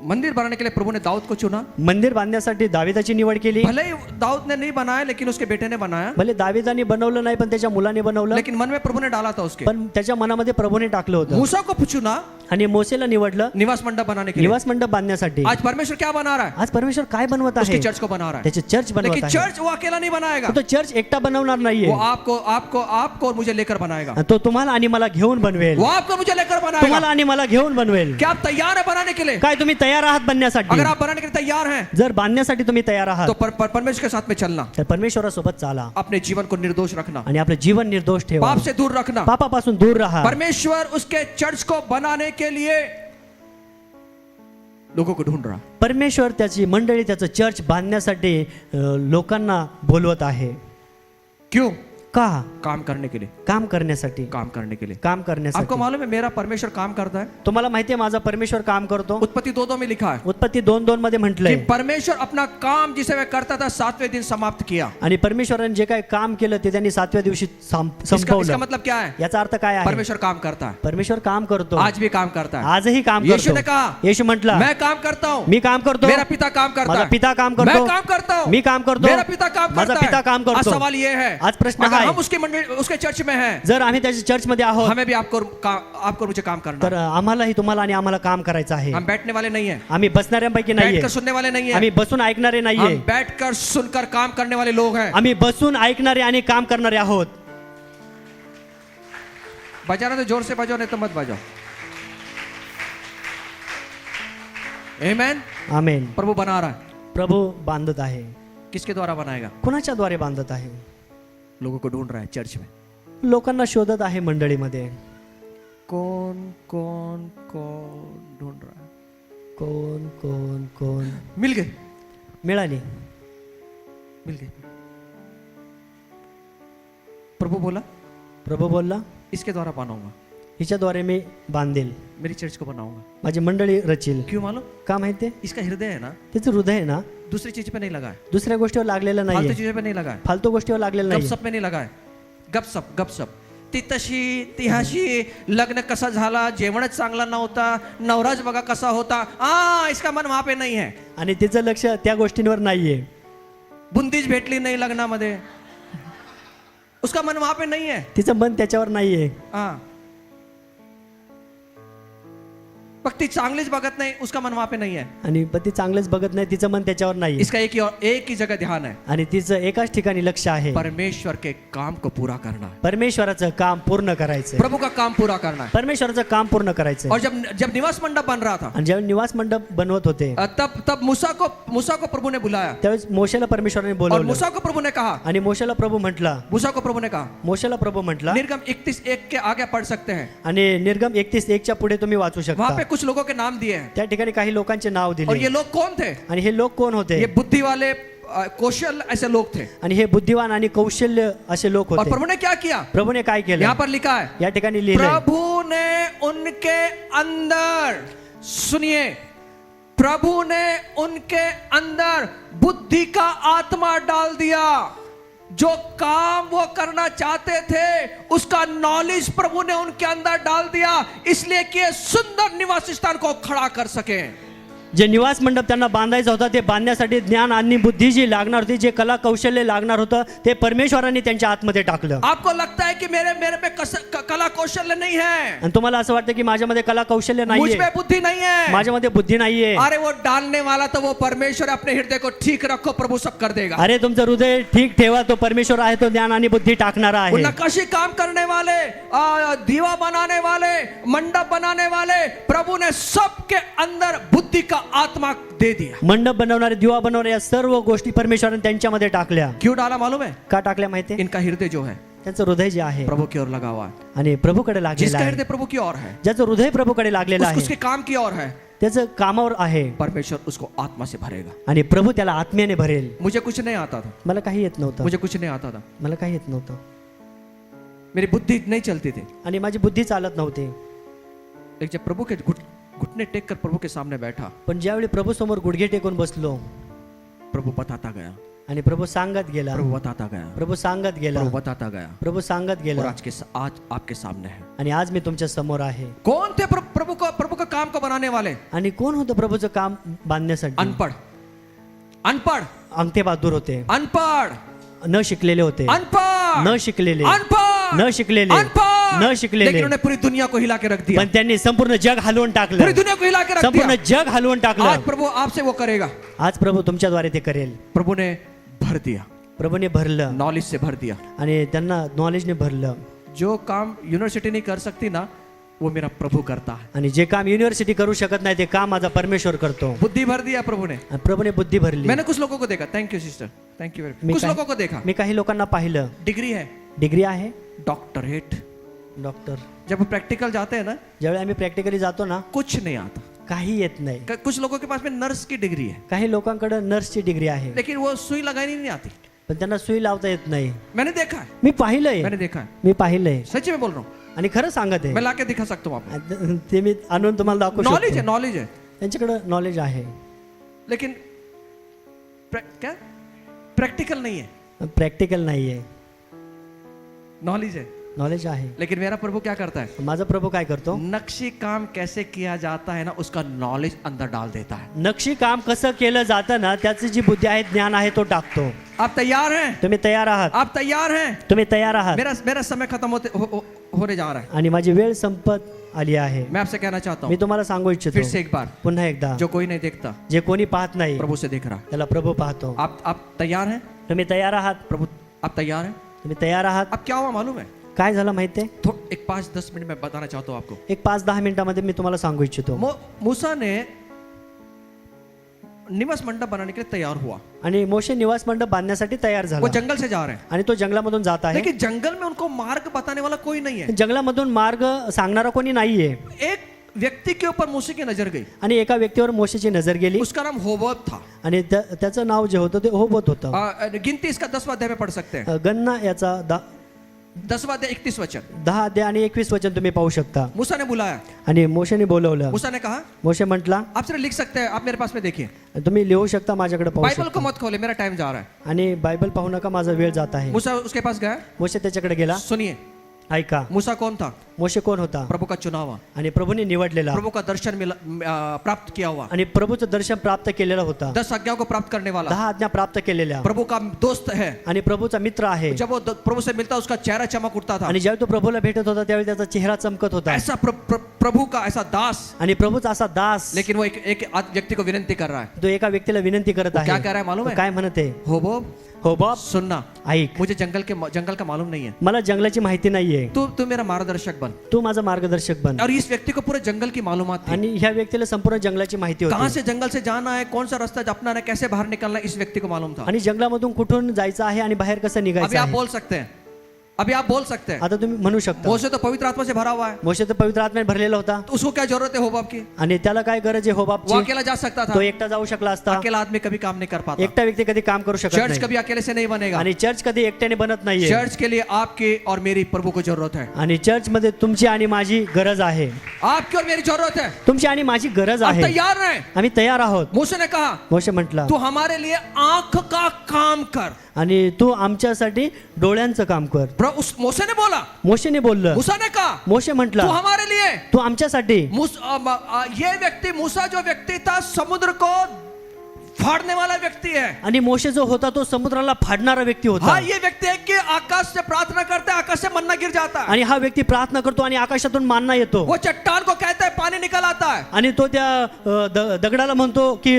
मंदिर बनाने के लिए प्रभु ने दाऊद को चुना. मंदिर बांधण्यासाठी दाविदाची निवड केली. भले ही दाऊद ने नहीं बनाया, लेकिन उसके बेटे ने बनाया. भले दाविदाने बनवलं नाही पण त्याच्या मुलाने बनवलं. लेकिन मन में प्रभु ने डाला था उसके. पण त्याच्या मनामध्ये प्रभूने टाकलं होतं. मूसा को चुना आणि मोसेला निवडलं निवास मंडप बनाने के लिए. निवास मंडप बांधण्यासाठी. आज परमेश्वर क्या बना रहा है? आज परमेश्वर काय बनवत उसकी आहे? चर्च को बना रहा है. त्याचे चर्च बनवत लेकिन आहे. चर्च वो अकेला नहीं बनाएगा. तो चर्च एकटा बनवणार नाहीये. वो आपको और मुझे लेकर बनाएगा. तो तुम्हाला आणि मला घेऊन बनवेल. वो आपको मुझे लेकर तुम्हाला बनाएगा. आणि मला घेऊन बनवेल. क्या आप तैयार है बनाने के लिए? काय तुम्ही तयार आहात बनण्यासाठी? अगर आप बनाने के लिए तैयार हैं जर बांधण्यासाठी तुम्ही तयार आहात तो परमेश्वर के साथ में चलना, तर परमेश्वरासोबत चाला अपने जीवन को निर्दोष रखना, आणि आपलं जीवन निर्दोष ठेवा. पाप से दूर रखना. पापापासून दूर राहा. परमेश्वर उसके चर्च को बनाने के लिए लोगों को ढूंढ रहा. परमेश्वर त्याची मंडळी त्याचं चर्च बांधण्यासाठी लोकांना बोलवत आहे. क्यों? का? काम करने के लिए. काम करण्यासाठी. काम करने के लिए. काम करण्यासाठी. आपको मालूम है मेरा परमेश्वर काम करता है. तुम्हाला माहिती आहे माझा परमेश्वर काम करतो. उत्पत्ति 2:2 में लिखा है उत्पत्ती 2:2 मध्ये कि म्हटलंय, परमेश्वर अपना काम जिसे वह करता था 7वें दिन समाप्त किया. आणि परमेश्वराने जे काही काम केलं ते त्यांनी 7व्या दिवशी इसका संपवलं. मतलब क्या है? याचा अर्थ काय आहे? परमेश्वर काम करता है. परमेश्वर काम करतो. आज भी काम करता है. आजही काम यीशु ने करतो. कहा, येशू म्हटला, मैं काम करता हूँ, मी काम करतो. मेरा पिता काम करता माझा है. पिता काम मैं करतो. काम करता हूँ, मी काम करतो. मेरा पिता काम माझा करता पिता है. काम आज करतो. सवाल ये है, आज प्रश्न अगर हा हम आहे, उसके चर्च में हैं, जर आम्ही त्याच्या चर्च मध्ये आहोत हमें भी आपको मुझे काम करना तर है. आम्हालाही तुम्हाला आणि आम्हाला काम करायचं आहे. हम बैठने वाले नहीं हैं, आम्ही बसणाऱ्यांपैकी नाहीये. बैठकर सुनने वाले नहीं आम्ही हैं, बसून ऐकणारे नाहीये. हम बैठकर सुनकर काम करने वाले लोग हैं. आम्ही बसून ऐकणारे आणि काम करणारे आहोत. बजाना तो जोर से बजाओ, नहीं तो मत बजाओ. आमेन. आमेन. प्रभु बना रहा है. प्रभू बांधत आहे. किसके द्वारा बनाएगा? कुणाच्या द्वारे बांधत आहे? लोगों को ढूंढ रहा है चर्च में. लोकांना शोधत आहे मंडळीमध्ये. कौन कौन कौन ढूंढ रहा है? कोण कोण कोण? मिल गए, मिळाली. मिल गए. प्रभु बोला, प्रभू बोलला, इसके द्वारा बनाऊंगा, हिच्याद्वारे मी बांधेल, मेरी चर्च को बनाऊंगा. माझी मंडळी रचील. क्यों मालूम? का माहितीये? इसका हृदय है ना, त्याचं हृदय आहे ना दूसरी चीज पे नहीं लगा है, दुसऱ्या गोष्टीवर लागलेलं फालतू नाहीये. चीजों पे नहीं लगा है, फालतू गोष्टीवर लागलेलं नाही. गपसप में नहीं लगा है. गपसप ती तशी ती हशी, लग्न कसा झाला, जेवणच चांगला नव्हता, नवराज बघा कसा होता, इसका मन वहां पे नहीं है. आणि तिचं लक्ष त्या गोष्टींवर नाहीये. बुंदीच भेटली नाही लग्नामध्ये, उसका मन वहां पे नहीं है. तिचं मन त्याच्यावर नाहीये. हाँ, फक्त ती चांगलीच बघत नाही, उसका मन वहां पे नहीं है. आणि ती चांगलंच बघत नाही, तिचं मन त्याच्यावर नाहीये. इसका एक ही जगह ध्यान है, आणि तिचं एकाच ठिकाणी लक्ष आहे, परमेश्वर के काम को पूरा करना है, परमेश्वराचं काम पूर्ण करायचं. प्रभु का काम पूरा करना है. परमेश्वराचं काम पूर्ण करायचं. और जब निवास मंडप बन रहा था, आणि जेव्हा निवास मंडप बनवत होते तब मूसा को प्रभु ने बुलाया. त्यावेळेस मोशेला परमेश्वराने और बोलवलं. मूसा को प्रभु ने कहा, आणि मोशेला प्रभू म्हटला, मूसा को प्रभु ने कहा, मोशेला प्रभू म्हटला, निर्गम 31:1 के आगे पढ़ सकते हैं. आणि निर्गम 31:1 पुढे तुम्ही वाचू वहां शकता. पे कुछ लोगों के नाम दिए हैं. त्या ठिकाणी काही लोकांचे नाव और ये दिले. लोग कौन थे? आणि हे लोक कोण होते? ये बुद्धि वाले कौशल ऐसे लोग थे. आणि हे बुद्धिवान आणि कौशल्य असे लोक और होते. प्रभु ने क्या किया? प्रभूने काय केलं? यहाँ पर लिखा है, या ठिकाणी लिहिलंय, प्रभु ने उनके अंदर, सुनिए, प्रभु ने उनके अंदर बुद्धि का आत्मा डाल दिया. जो काम वो करना चाहते थे उसका नॉलेज प्रभु ने उनके अंदर डाल दिया, इसलिए कि ये सुंदर निवास स्थान को खड़ा कर सके. जे निवास मंडप त्यांना बांधायचा होता ते बांधण्यासाठी ज्ञान आणि बुद्धी जी लागणार होती, जे कला कौशल्य लागणार होतं, ते परमेश्वरांनी त्यांच्या आतमध्ये टाकलं. आपको लगता है कि मेरे मेरे में कला कौशल्य नहीं है, आणि तुम्हाला असं वाटतं की माझ्यामध्ये कला कौशल्य मुझ नाहीये, में बुद्धि नहीं है, माझ्यामध्ये बुद्धी नाहीये. अरे वो डालने वाला तो वो परमेश्वर है. अपने हृदय को ठीक रखो, प्रभु सब कर देगा. अरे तुमचं हृदय ठीक ठेवा, तो परमेश्वर आहे, तो ज्ञान आणि बुद्धी टाकणारा वो आहे. नक्काशी काम करने वाले, दीवा बनाने वाले, मंडप बनाने वाले, प्रभु ने सबके अंदर बुद्धि का आत्मा दे दिया. मंडप बनवणारे, दिवा बनवणारे, या सर्व गोष्टी परमेश्वराने त्यांच्यामध्ये टाकल्या. क्यों डाला मालूम है? का टाकल्या माहितीये? इनका हृदय जो है त्यांचं हृदय जे आहे प्रभु की ओर लगा हुआ है. आणि प्रभूकडे लागलेलं जिसका आहे, हृदय प्रभु की ओर है, ज्याचं हृदय प्रभूकडे लागलेलं आहे, उसके काम की ओर है, त्याचं कामावर आहे, परमेश्वर उसको आत्मा से भरेगा. आणि प्रभू त्याला आत्म्याने भरेल. मुझे कुछ नहीं आता था, मला काही येत नव्हतं, मुझे कुछ नहीं आता था, मला काही येत नव्हतं, मेरी बुद्धि नहीं चलती थी. आणि माझी बुद्धी चालत नव्हती. लेकिन जब प्रभु के घुटने टेक कर प्रभु के सामने बैठा, पण ज्यावेळी प्रभू समोर गुडघे टेकून बसलो, प्रभु बताता गया, आणि प्रभू सांगत गेला, प्रभु बताता गया, प्रभू सांगत गेला, प्रभु बताता गया, प्रभू सांगत और गेला, आज आपके सामने है. आणि आज मी तुमच्या समोर आहे. कौन थे प्रभु का काम को बनाने वाले? आणि कोण होतं प्रभूचं काम बांधण्यासाठी? अनपढ़, अनपढ़, अंगठे बहादूर होते, अनपढ़, न शिकलेले होते, अनपढ़, न शिकलेले, अनपढ़, न शिकलेले, अनपढ़, न शिकलेले. लेकिन उन्होंने पूरी दुनिया को हिला के रख दिया, पण त्यांनी संपूर्ण जग हलवून पूरी टाकलं, दुनिया को हिला के रख संपूर्ण दिया. जग हलवून आज टाकलं. प्रभु आपसे वो करेगा. आज प्रभू तुमच्याद्वारे ते करेल. प्रभु ने भर दिया, प्रभूने भरलं, नॉलेज से भर दिया. आणि त्यांना नॉलेजने भरलं. जो काम यूनिवर्सिटी नहीं कर सकती ना, वो मेरा प्रभु करता है. आणि जे काम युनिव्हर्सिटी करू शकत नाही ते काम माझा परमेश्वर करतो. बुद्धि भर दिया प्रभु ने. आणि प्रभूने बुद्धी भरली. मैंने कुछ लोगों को देखा, thank you sister, thank you very. मी कुछ काय- लोगों को देखा, मी काही लोकांना पाहिलं, डिग्री है, डिग्री आहे, डॉक्टरेट. डॉक्टर. जब प्रैक्टिकल जाते हैं ना, ज्यावेळी आम्ही प्रॅक्टिकली जातो ना, कुछ नहीं आता. काही येत नाही. कुछ लोगों के पास में नर्स की डिग्री है, काही लोकांकडे नर्सची डिग्री आहे, लेकिन वो सुई लगानी नहीं आती. पण त्यांना सुई लावता येत नाही. मैंने देखा है, मी पाहिलंय, मैंने देखा है, मी पाहिलंय, सच्ची में बोल रहा हूँ. आणि खरं सांगत मैं आहे. लाके दिखा सकता हूँ आपको. ते मी आणून तुम्हाला दाखवू नॉलेज है, शकतो. नॉलेज है, त्यांच्याकडे नॉलेज आहे, लेकिन क्या प्रैक्टिकल नहीं है. प्रॅक्टिकल नाहीये. नॉलेज है, नॉलेज आहे. लेकिन मेरा प्रभु क्या करता है? माझा प्रभू काय करतो? नक्शी काम कैसे किया जाता है ना, उसका नॉलेज अंदर डाल देता है. नक्षी काम कसं केलं जातं ना, त्याची जी बुद्धी आहे, ज्ञान आहे, तो टाकतो. आप तैयार हैं? तुम्ही तयार आहात? आप तैयार हैं? तुम्ही तयार आहात? मेरा समय खत्म होने जा रहा है. आणि माझी वेळ संपत आली आहे. मैं आपसे कहना चाहता मी हूँ तुम्हाला सांगू फिर इच्छितो से एक बार, पुन्हा एकदा, जो कोई नहीं देखता जे कोणी पाहत नाही प्रभु से देख रहा. त्याला प्रभू पाहतो. आप तैयार हैं? तुम्ही तयार आहात? प्रभु आप तैयार हैं? तुम्ही तयार आहात? अब क्या हुआ मालूम है? काय झालं माहितीये? एक 5-10 मिनट में बताना चाहता हूँ आपको. एक 5-10 मिनिटांमध्ये मी तुम्हाला सांगू इच्छितो. मूसा ने निवास मंडप बनाने के लिए तैयार हुआ. आणि मोशे निवास मंडप बांधण्यासाठी तयार वो झाला, जंगल से जा रहे हैं, आणि तो जंगलामधून जात आहे. लेकिन जंगल में उनको मार्ग बताने वाला कोई नहीं है. जंगलामधून मार्ग सांगणारा कोणी नाहीये. एक व्यक्ति के ऊपर मूसा की नजर गई. आणि एका व्यक्तीवर मोशेची नजर गेली, उसका नाम होबब था. आणि त्याचं नाव जे होतं ते होबत होतं. गिनती इसका 10वां अध्याय में पढ़ सकते हैं. गन्ना याचा 10वां अध्याय 31 वचन. 10 अध्याय आणि 21 वचन तुम्ही पाहू शकता. मूसा ने बुलाया, आणि मोशेने बोलवलं. मूसा ने कहा, मोशे म्हटला, आप सिर्फ लिख सकते हैं, आप मेरे पास में देखिए. तुम्ही लिहू शकता, माझ्याकडे पाहू बाइबल को शकता. मत खोले, मेरा टाइम जा रहा है. आणि बायबल पाहू नका, माझा वेळ जात आहे. मूसा उसके पास गया. मोशे त्याच्याकडे गेला. सुनिए, ऐका, मूसा कौन था? मोशे कोण होता? प्रभु का चुना हुआ, आणि प्रभूने निवडलेला, प्रभु का दर्शन प्राप्त किया हुआ, आणि प्रभूचं दर्शन प्राप्त केलेला होता. 10 आज्ञाओं को प्राप्त करने वाला, 10 आज्ञा प्राप्त केलेल्या, प्रभु का दोस्त है. आणि प्रभूचा मित्र आहे. जब वो प्रभु से मिलता उसका चेहरा चमक उठता था. आणि ज्यावेळी तो प्रभूला भेटत होता त्यावेळी त्याचा चेहरा चमकत होता. ऐसा प्रभु का ऐसा दास. आणि प्रभूचा असा दास. लेकिन वो एक व्यक्ति को विनंती कर रहा है. तो एका व्यक्तीला विनंती करत आहे. क्या कह रहा है मालूम है? काय म्हणते? होबब, हो बाप, सुनना, ऐक, मुझे जंगल का मालूम नहीं है. मला जंगलाची माहिती नाहीये. तू मेरा मार्गदर्शक बन. तू माझा मार्गदर्शक बन. और इस व्यक्ति को पूरे जंगल की मालूमात थी. आणि ह्या व्यक्तीला संपूर्ण जंगलाची माहिती कहाँ होती. से जंगल से जाना है, कौन सा रास्ता अपनाना है, कैसे बाहर निकलना है, इस व्यक्ति को मालूम था. आणि जंगलामधून कुठून जायचं आहे आणि बाहेर कसं अभी निघायचं आप आहे. बोल सकते हैं, अभी आप बोल सकते हैं, आता तुम्ही म्हणू शकता, मोशे तो पवित्र आत्मा से भरा हुआ है, मोशे तर पवित्र आत्म्याने भरलेला होता. तो उसको क्या जरूरत है होबब की? आणि त्याला काय गरज आहे हो वो बापची? अकेला जा सकता था. तो एकटा जाऊ शकला असता. अकेला आदमी कभी काम नहीं कर पाता. एकटा व्यक्ती कधी काम करू शकत चर्च नाही. कभी अकेले से नहीं बनेगा. आणि चर्च कधी एकट्याने बनत नाहीये. चर्च के लिए आपकी और मेरी प्रभु को जरूरत है. आणि चर्च मध्ये तुमची आणि माझी गरज आहे. आपकी और मेरी जरूरत है. तुमची आणि माझी गरज आप आहे. तैयार रहे. आम्ही तैयार आहोत. मूसा ने कहा, मोशे म्हटला, तू हमारे लिए आंख का काम कर. आणि तू आमच्यासाठी डोळ्यांचं काम कर. उस मूसा ने बोला, मोशेने बोललं, मूसा ने कहा मोशे तू म्हटलं हमारे लिए तू आमच्यासाठी. ये व्यक्ति मूसा जो व्यक्ति था समुद्र को फाड़ने वाला व्यक्ति है. आणि मोशे जो होता तो समुद्राला फाडणारा व्यक्ती होता. हाँ, ये व्यक्ति है कि आकाश से प्रार्थना करते हैं, आकाश से मन्ना गिर जाता है. आणि हा व्यक्ती प्रार्थना करतो आणि आकाशातून मानना येतो. वो चट्टान को कहता है पानी निकल आता है. आणि तो त्या दगडाला म्हणतो की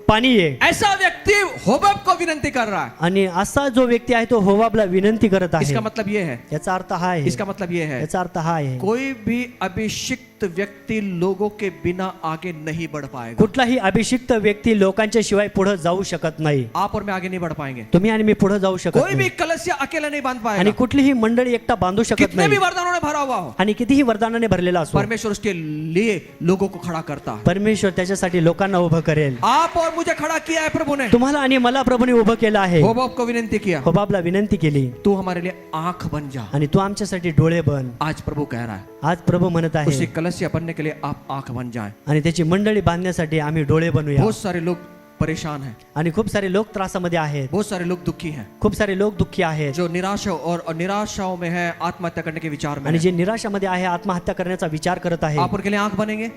पाणी ये. ऐसा व्यक्ति होबाब को विनंती कर रहा है. आणि असा जो व्यक्ती आहे तो होबाबला विनंती करत आहे. इसका मतलब ये है, याचा अर्थ हा आहे, इसका मतलब ये है, याचा अर्थ हा आहे, कोई भी अभिषिक्त व्यक्ति लोगों के बिना आगे नहीं बढ़ पाएगा. कुठलाही अभिषिक्त व्यक्ती लोकांच्या शिवाय पुढे जाऊ शकत नाही. आप और मैं आगे नहीं बढ़ पाएंगे. तुम्ही आणि मी पुढे जाऊ शकत कोई भी नाही. कलश अकेला नहीं बांध आणि पाएगा. कुठलीही मंडळी एकटा बांधू शकत कितने भी नाही. वरदानों ने भरा हुआ हो, आणि कितीही वरदानाने भरलेला असो, परमेश्वर उसके लिए लोगों को खड़ा करता है. परमेश्वर त्याच्यासाठी लोकांना उभं करेल. आप और मुझे खड़ा किया है प्रभु ने. तुम्हाला आणि मला प्रभूने उभं केलं आहे. होबाब को विनंती किया, होबाबला विनंती केली, तू हमारे लिए आंख बन जा. आणि तू आमच्यासाठी डोळे बन. आज प्रभु कह रहा है, आज प्रभू म्हणत आहे, उसी कलश बनने के लिए आप आंख बन जाएं. आणि त्याची मंडळी बांधण्यासाठी आम्ही डोळे बनवूया. बहुत सारे लोग परेशान हैं, आणि खूप सारे लोक त्रासामध्ये आहेत, बहुत सारे लोग दुखी हैं, खूप सारे लोक दुःखी आहेत, जो निराशा और निराशाओं में है, आत्महत्या करने के विचार में आणि है. जे निराशामध्ये आहे, आत्महत्या करण्याचा विचार करत आहे. आप उनके लिए आंख बनेंगे,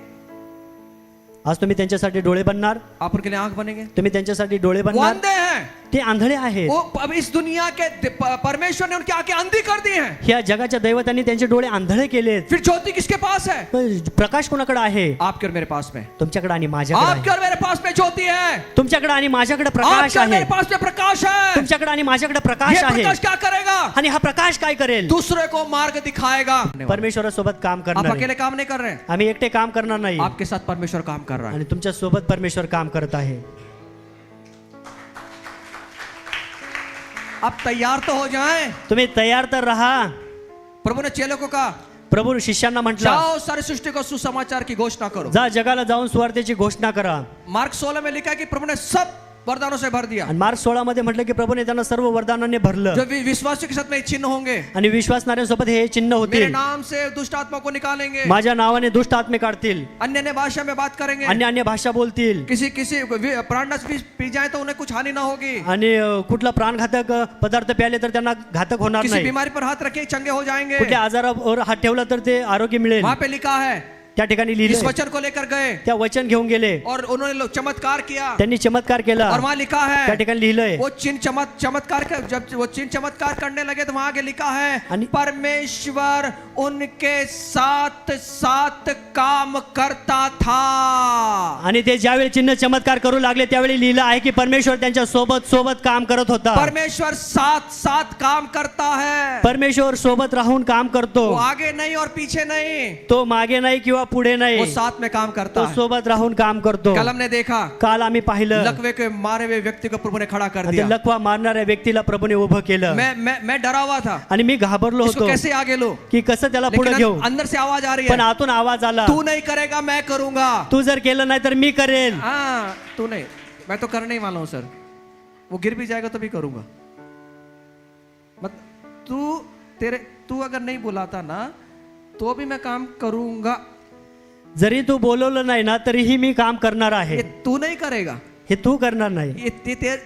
आज तुम्ही त्यांच्यासाठी डोळे बनणार, आप उनके लिए आंख बनेंगे. तुम्ही त्यांच्यासाठी डोळे वो बनणार. अंधे हैं, ते आंधळे आहेत. वो अब इस दुनिया के परमेश्वर ने उनकी आंखें अंधी कर दी हैं. ह्या जगाच्या दैवतांनी त्यांचे डोळे आंधळे केलेत. फिर ज्योति किसके पास है? प्रकाश कोणाकडे आहे? आपके और मेरे पास में. तुमच्याकडे आणि माझ्याकडे आपके आहे. और मेरे पास में ज्योति है. तुमच्याकडे आणि माझ्याकडे प्रकाश आपके और आहे. मेरे पास में प्रकाश है. तुमच्याकडे आणि माझ्याकडे प्रकाश ये आहे. प्रकाश क्या करेगा? आणि हा प्रकाश काय करेल? दूसरे को मार्ग दिखाएगा. परमेश्वरासोबत काम आप करणार आहे. अकेले काम नहीं कर रहे हैं, आम्ही एकटे काम करणार नाही, आपके साथ परमेश्वर काम कर रहा है. आणि तुमच्या सोबत परमेश्वर काम करत आहे. आप तैयार तो हो जाएं. तुम्ही तयार तर राहा. प्रभु ने चेलों को कहा, प्रभू शिष्यांना म्हटलं, जाओ सारी सृष्टि को सुसमाचार की घोषणा करो. जा जगाला जाऊन सुवार्तेची घोषणा करा. मार्क 16 में लिखा है कि प्रभु ने सब वरदानों से भर दिया. आणि मार्क 16 मध्ये म्हटलं की प्रभूने त्यांना सर्व वरदानाने भरलं. जो विश्वासियों के साथ में चिन्ह होंगे, आणि विश्वासणाऱ्यांसोबत हे चिन्ह मेरे होतील. नाम से दुष्ट आत्मा को निकालेंगे, माझ्या नावाने दुष्ट आत्मे काढतील, अन्य अन्य भाषा में बात करेंगे, अन्य अन्य भाषा बोलतील, किसी किसी प्राणनाश भी पी जाए तो उन्हें कुछ हानि ना होगी, आणि कुठला प्राणघातक पदार्थ प्याले तर त्यांना घातक होणार किसी नाही, बीमारी पर हाथ रखे चंगे हो जाएंगे. कुठल्या आजारावर हात ठेवला तर ते आरोग्य मिळेल. वहां पे लिखा है, त्या ठिकाणी इस लिहिलं. वचन को लेकर गए त्या वचन घेऊन गेले, और उन्होंने चमत्कार किया. त्यांनी चमत्कार केला. और वहां लिखा त्या है, ठिकाणी लिहिलंय, वो चमत्कार जब वो चमत्कार करने लगे तो वहां आगे लिखा है, आणि- परमेश्वर उनके साथ साथ काम करता था. आणि ते ज्यावेळी चिन्ह चमत्कार करू लागले त्यावेळी लिहिलं आहे की परमेश्वर त्यांच्या सोबत सोबत काम करत होता. परमेश्वर साथ साथ काम करता है. परमेश्वर सोबत राहून काम करतो. वो आगे नहीं और पीछे नहीं, तो मागे नाही किंवा पुढे नाही, वो साथ में काम करता तो है. सोबत राहून काम करतो. कल हमने देखा, काल आम्ही पाहिलं, लकवे के मारे हुए व्यक्ति को प्रभु ने खड़ा कर आणि ते दिया. लकवा मारणाऱ्या व्यक्तीला प्रभूने उभं केलं. मैं डरा हुआ था, आणि मी घाबरलो इसको होतो कैसे आगे लो, की कसं त्याला पुढे घेऊ. लेकिन अंदर से आवाज आ रही पण है, आतून आवाज आला, तू नहीं करेगा मैं करूंगा. तू जर केलं नाही तर मी करेल. हाँ, तू नहीं, मैं तो करने ही वाला हूं सर. वो गिर भी जाएगा तो भी करूंगा. तू अगर नहीं बुलाता ना तो भी मैं काम करूंगा. जरी तू बोलवलं नाही ना तरीही मी काम करणार आहे. ये तू नहीं करेगा, हे तू करणार नाही,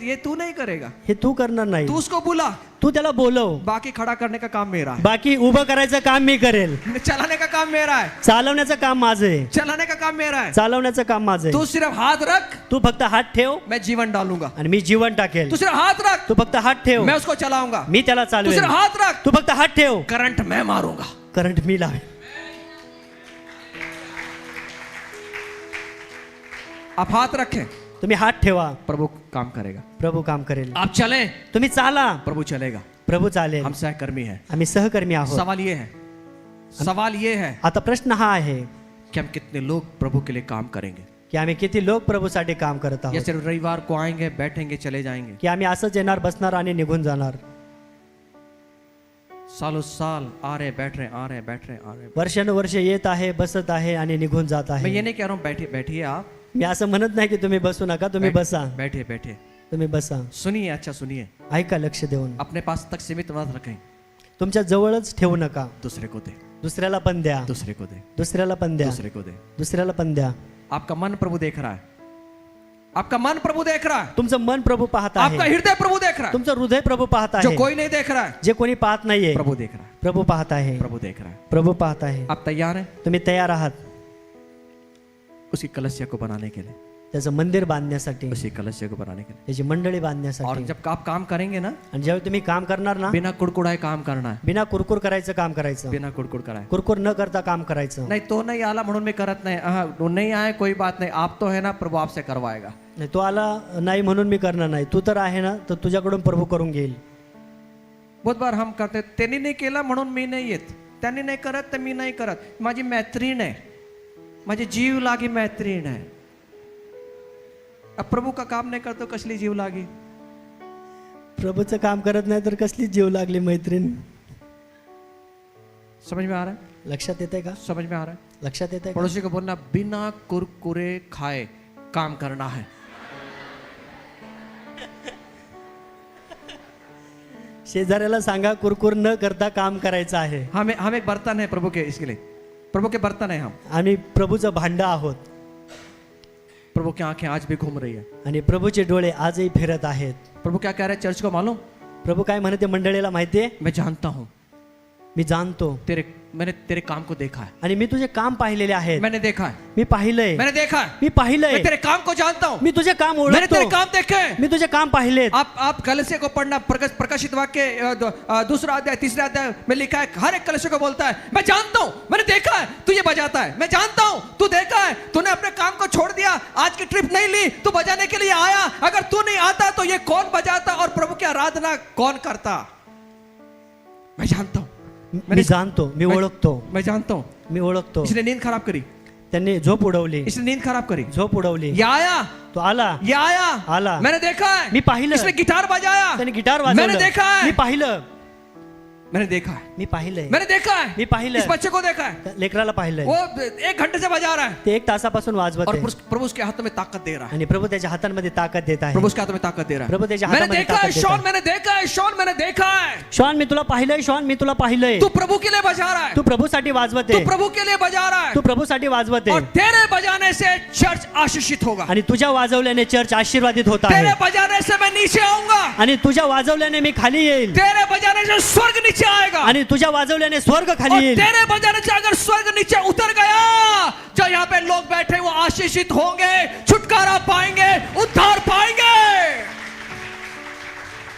ये तू नहीं करेगा. हे तू करणार नाही. तू उसको बुला, तू त्याला बोलव, बाकी खड़ा करने का काम मेरा है, बाकी उभं करायचं काम मी करेल. चलाने का काम मेरा है, चालवण्याचं काम माझं आहे, चलाने का काम मेरा है. चालवण्याचं काम माझं तू आहे. सिर्फ हाथ रख, तू फक्त हात ठेव मैं जीवन डालूंगा. आणि मी जीवन टाकेल. तू सिर्फ हाथ रख, तू फक्त हात ठेव, मैं उसको चलाऊंगा. मी त्याला तू चालवेल. सिर्फ हाथ रख, तू फक्त हात ठेव, करंट मैं मारूंगा. करंट मी लावेल. आप हाथ रखें, तुम्ही हात ठेवा, प्रभु काम करेगा. प्रभू काम करेल. आप चलें, तुम्ही चाला, प्रभु चलेगा. प्रभू चालेल. हम सहकर्मी हैं. आम्ही सहकर्मी आहोत. सवाल ये है आता प्रश्न हा आहे कि हम कितने लोग प्रभु के लिए काम करेंगे. की आम्ही किती लोक प्रभूसाठी काम करत या आहोत, सिर्फ रविवार को आएंगे, बैठेंगे, चले जाएंगे. की आम्ही असंच येणार, बसणार आणि निघून जाणार. सालों साल आ रहे बैठ रहे, आ रहे बैठ रहे, आ रहे. वर्षानुवर्ष येत आहे, बसत आहे आणि निघून जात मैं ये आहे. नहीं कह रहा हूँ बैठिए आप, मी असं म्हणत नाही की तुम्ही बसू नका, तुम्ही बसा, बैठिए, तुम्ही बसा. सुनिए, अच्छा सुनिए. ऐका लक्ष देऊन. अपने पास तक सीमित मत रखें, तुमच्या जवळच ठेवू नका. दूसरे को दे, दुसऱ्याला पण द्या, दूसरे को दे, दुसऱ्याला पण द्या, दूसरे को दे. दुसऱ्याला पण द्या. आपका मन प्रभु देख रहा है. आपका मन प्रभु देख रहा है, तुमचं मन प्रभू पाहत आपका आहे, हृदय प्रभु देख रहा है, तुमचं हृदय प्रभू पाहत जो आहे, कोई नहीं देख रहा है जे कोणी पाहत नाहीये प्रभु देख रहा है, प्रभू पाहत आहे, प्रभु देख रहा है। प्रभू पाहत आहे। आप तैयार हैं तुम्ही तयार आहात उसी कलश को बनाने के लिए, त्याचं मंदिर बांधण्यासाठी, उसी कलश को बनाने के लिए। त्याची मंडळी और बांधण्यासाठी। जब आप काम करेंगे ना, आणि ज्यावेळी तुम्ही काम करणार ना, बिना कुड़कुड़ाए काम करना है, बिना कुरकुर करायचं काम करायचं, बिना कुड़कुड़ कराए। कुरकुर न करता काम करायचं। नहीं तो नहीं आला म्हणून मी करत नाही, वो नहीं आए कोई बात नहीं, आप तो है ना, प्रभु आपसे करवाएगा। नाही तो आला नाही म्हणून मी करणार नाही, तू तर आहे ना, तर तुझ्याकडून प्रभू करून घेईल। बहुत बार हम करते, त्यांनी नाही केला म्हणून मी नाही येत, त्यांनी नाही करत तर मी नाही करत, माझी मैत्रीण आहे, माझी जीव लागी मैत्रीण आहे। अब प्रभु का काम नहीं करतो कसली जीव लागी। प्रभूचं काम करत नाही तर कसली जीव लागली मैत्रीण। समझ में आ रहा है? लक्षात येते का? समझ में आ रहा है? लक्षात येते का? पड़ोसी को बोलना, बिना कुरकुरे खाए काम करना है। शेजाऱ्याला सांगा कुरकुर न करता काम करायचं आहे। हम एक बर्तन है प्रभु के, इसके लिए प्रभु के बर्तन है हम। आम्ही प्रभूचं भांडं आहोत प्रभु की आंखें आज भी घूम रही है। आणि प्रभूचे डोळे आजही फिरत आहेत। प्रभु क्या कह रहे हैं चर्च को मालूम? प्रभू काय म्हणते मंडळीला माहितीये? मैं जानता हूँ, मी जाणतो मैंने तेरे काम को देखा है, आणि मी तुझे काम पाहिलेले आहेत, मैंने देखा है, मी पाहिलंय, मैंने देखा है, मी पाहिलंय, मैं तेरे काम को जानता हूँ, मी तुझे काम मैंने तेरे ओळखतो, काम देखे हैं। मी तुझे काम पाहिलेत। आप कलश को पढ़ना, प्रकाशित वाक्य दूसरा अध्याय तीसरा अध्याय में लिखा है, हर एक कलश को बोलता है मैं जानता हूँ, मैंने देखा है तू ये बजाता है, मैं जानता हूँ तू देखा है, तूने अपने काम को छोड़ दिया, आज की ट्रिप नहीं ली, तू बजाने के लिए आया, अगर तू नहीं आता तो ये कौन बजाता और प्रभु की आराधना कौन करता? मैं जानता हूँ, मी जाणतो, मी ओळखतो, मैं जानता हूँ। मी ओळखतो। इसने नींद खराब करी, त्यांनी झोप उडवली, इसने नींद खराब करी, झोप उडवली, ये आया, तो आला, ये आया, आला, मैंने देखा है, मी पाहिलं, इसने गिटार बजाया, त्याने गिटार मैंने वाजवलं, देखा है, मी पाहिलं, मैंने देखा है, मी पाहिलंय, मैंने देखा है, मी पाहिलंय, इस बच्चे को देखा है, लेकराला पाहिलंय, वो 1 घंटे से बजा रहा है ते 1 तासापासून वाजवत और आहे प्रभु उसके हाथ में ताकत दे रहा है, आणि प्रभू त्याच्या हातांमध्ये ताकद देत आहे। प्रभु उसके हाथ में ताकत दे रहा है। प्रभू त्याच्या मैंने हातामध्ये देखा है ताकद देत शॉन, आहे। मैंने देखा है शॉन, मैंने देखा है, शॉन मी तुला पाहिलंय, शॉन मी तुला पाहिलंय, तू प्रभु के लिए बजा रहा है, तू प्रभूसाठी वाजवत तू आहे, प्रभु के लिए बजा रहा है तू प्रभूसाठी वाजवत और आहे, तेरे बजाने से चर्च आशीषित होगा, आणि तुझ्या वाजवल्याने चर्च आशीर्वादित होत आहे, तेरे बजाने से मैं नीचे आऊंगा, आणि तुझ्या वाजवल्याने मी खाली येईल, तेरे बजाने से स्वर्ग नीचे आएगा, आणि तुझ्या वाजवल्याने स्वर्ग खाली और येईल, तेरे बजाने से अगर स्वर्ग नीचे उतर गया, जो यहाँ पे लोग बैठे वो आशीषित होंगे, छुटकारा पाएंगे, उद्धार पाएंगे।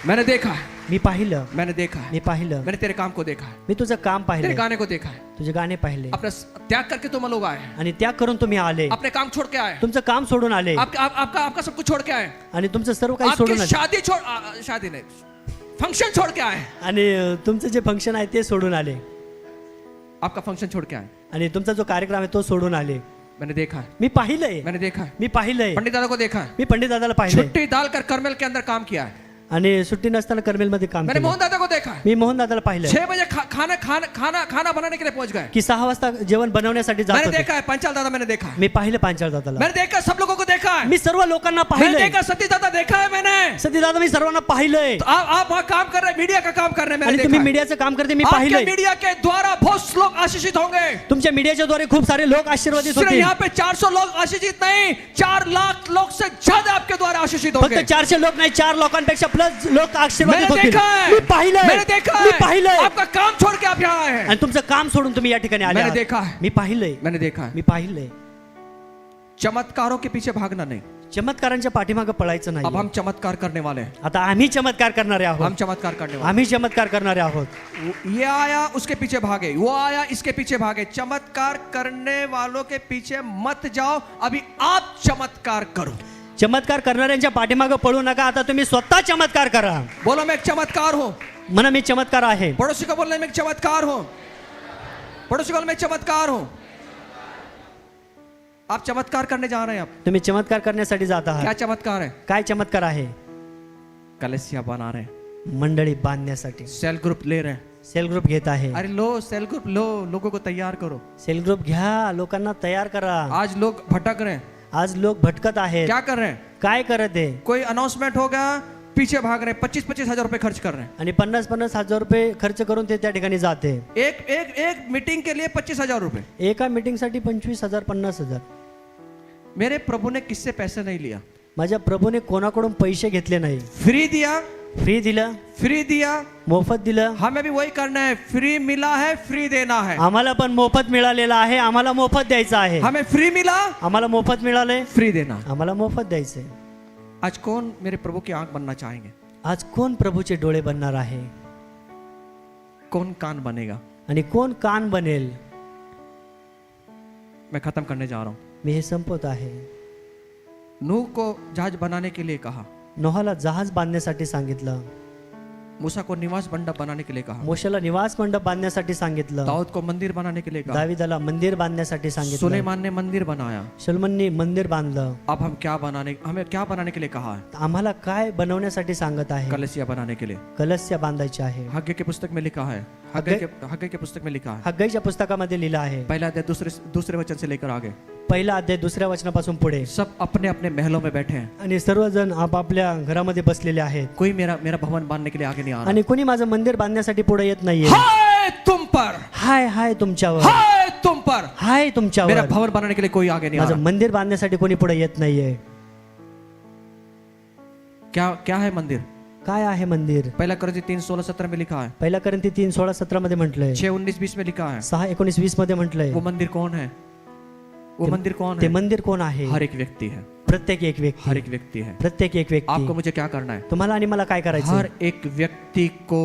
मैंने देखा है, मी पाहिलं, मैंने देखा है, मी पाहिलं, मैंने तेरे काम को देखा है, मी तुझं काम तेरे पाहिलं, गाने को देखा है, तुझे गाणे पाहिले, अपना त्याग करके तुम लोग आए, आणि त्याग करून तुम्ही आले, अपने काम छोड़ के आए, तुमचं काम सोडून आले, आपका सब कुछ छोड़ के आए, आणि तुमचं सर्व काही सोडून आपकी आले, शादी नहीं, फंक्शन छोड़ के आए, आणि तुमचं जे फंक्शन आहे ते सोडून आले, आपका फंक्शन छोड़ के आए। आणि तुमचा जो कार्यक्रम आहे तो सोडून आले। मैंने देखा है, मी पाहिलंय, मैंने देखा है, मी पाहिलंय, पंडित दादा को देखा है, मी पंडित दादाला पाहिलंय, छुट्टी डालकर कर्मेल के अंदर काम किया है, आणि सुट्टी नसताना कर्मेल मध्ये काम मैंने केलं, मोहन दादा को देखा है, मी मोहन दादाला पाहिलंय 6 बजे खाना बनाने के लिए पहुंच गए, की 6 वाजता जेवण बनवण्यासाठी जात मैंने होते। देखा है पंचाल दादा, मैंने देखा है, मी पाहिलं पांचाळ दादाला, मैंने देखा सब लोगों को देखा है, मी सर्व लोकांना मैंने पाहिलंय, देखा सतीश दादा देखा है मैंने, सती दादा मी सर्वांना पाहिलंय, तो आप वहाँ काम कर रहे हैं, मीडिया का काम कर रहे हैं, आणि मैंने तुम्ही देखा है। मीडियाचं काम करते मी आपके पाहिलंय, मीडिया के द्वारा बहुत लोग आशीषित होंगे, तुमच्या मीडियाच्या द्वारे खूप सारे लोक आशीर्वादित सिर्फ होतील, यहाँ पे 400 लोग आशीषित नहीं, 4 लाख लोग से ज्यादा आपके द्वारा आशीषित होंगे। फक्त 400 लोक नाही, 4 लोकांपेक्षा प्लस लोक आशीर्वादित मैंने होतील, देखा है, मी पाहिलंय, मैंने देखा मी है, पाहिलंय, आपका काम छोड़ के आप यहाँ आए हैं, आणि तुमचं काम सोडून तुम्ही या ठिकाणी आले मैंने आहात. देखा है, मी पाहिलंय, मैंने देखा है। मी पाहिलंय. चमत्कारों के पीछे भागना नहीं, चमत्कारांच्या पाठीमागे पळायचं अब नाही. हम चमत्कार करने वाले हैं, आता आम्ही चमत्कार करणारे हम आहोत, चमत्कार करने वाले आम्ही चमत्कार करणारे आहोत. हैं। ये आया उसके पीछे भागे, वो आया इसके पीछे भागे। चमत्कार करने वालों के पीछे मत जाओ, अभी आप चमत्कार करो। चमत्कार करणाऱ्यांच्या पाठीमागे पळू नका, आता तुम्ही स्वतः चमत्कार करा. बोलो मैं एक चमत्कार हूं, म्हणा मी चमत्कार आहे. पड़ोसी को बोलने में एक चमत्कार हूं, पड़ोसी को बोलने में एक चमत्कार हूं। आप चमत्कार करने जा रहे हैं, आप तुम्ही चमत्कार करण्यासाठी जात क्या आहात. चमत्कार है? काय चमत्कार आहे? कलसिया बना रहे हैं, मंडळी बांधण्यासाठी सेल ग्रुप ले रहे हैं। सेल ग्रुप घेत आहे. अरे लो सेल ग्रुप लो, लोगों को तैयार करो। सेल ग्रुप घ्या, लोकांना तयार करा. आज लोग भटक रहे हैं, आज लोक भटकत आहेत. क्या कर रहे हैं? काय करत आहे? कोई अनाउंसमेंट होगा, पीछे भाग रहे हैं, 25-25 हजार रुपए खर्च कर रहे हैं। आणि 50-50 हजार रुपये खर्च करून ते त्या ठिकाणी जाते. एक मीटिंग के लिए 25 हजार रुपए। एका मीटिंग साठी 25,000 50,000. मेरे प्रभु ने किससे पैसे नहीं लिया, माझ्या प्रभूने कोणाकडून पैसे घेतले नाही, फ्री दिया, फ्री दिलं, फ्री दिया। मोफत दिलं। हमें भी वही करना है, फ्री मिला है, फ्री देना है। आम्हाला पण मोफत मिळालेलं आहे, आम्हाला मोफत द्यायचं आहे। हमें फ्री मिला, आम्हाला मोफत मिळाले, फ्री देना। आम्हाला मोफत द्यायचंय। आज कौन मेरे प्रभु की आंख बनना चाहेंगे? आज कोण प्रभूचे डोळे बनणार आहे कौन कान बनेगा? आणि कोण कान बनेल? मैं खत्म करने जा रहा हूं। मी हे संपवत आहे। नूह को जहाज बनाने के लिए कहा, नोहाला जहाज बांधण्यासाठी सांगितलं, मूसा को निवास मंडप बनाने के लिए कहा, मोशेला निवास मंडप बांधण्यासाठी सांगितलं, दाऊद को मंदिर बनाने के लिए कहा, दाविदाला मंदिर बांधण्यासाठी सांगितलं, सुलेमान ने मंदिर बनाया। सलमननी मंदिर बांधलं। अब हमें क्या बनाने के लिए कहा है? आम्हाला काय बनवण्यासाठी सांगत आहे? कलसिया बनाने के लिए। कलस्य बांधायचे आहे। हग्गे की पुस्तक में लिखा है, हग्गे की पुस्तक में लिखा है, हग्गाईच्या पुस्तकामध्ये लिहिलं आहे, पहला अध्याय दूसरे वचन से लेकर आगे, पहिला अध्याय दुसऱ्या वचनापासून पुढे, सब अपने अपने महलों में बैठे हैं। आणि सर्वजण आपापल्या घरामध्ये बसलेले आहेत, कोई मेरा भवन बांधने के लिए आगे नहीं आ रहा। आणि कोणी माझं मंदिर बांधण्यासाठी पुढे येत नाहीये। हाय तुम पर, हाय हाय तुमच्यावर, हाय तुम पर, हाय मेरा तुमच्यावर, भवन बनाने के लिए कोई आगे नहीं आ माझं रहा। मंदिर बांधण्यासाठी कोणी पुढे येत नाहीये। क्या है मंदिर? काय आहे मंदिर? पहला कोरिन्थी 3:16-17 में लिखा है, पहिला कोरिन्थी 3:16-17 मध्ये म्हटलंय, 6:19-20 में लिखा है। 6:19-20 मध्ये म्हटलंय। वो मंदिर कौन है? वो मंदिर कौन ते है? मंदिर कोण आहे? हर एक व्यक्ति है, प्रत्येक एक हर व्यक्ती, एक व्यक्ति है। प्रत्येक एक आपको व्यक्ती। मुझे क्या करना है? तुम्हाला आणि मला काय करायचं? हर एक व्यक्ति को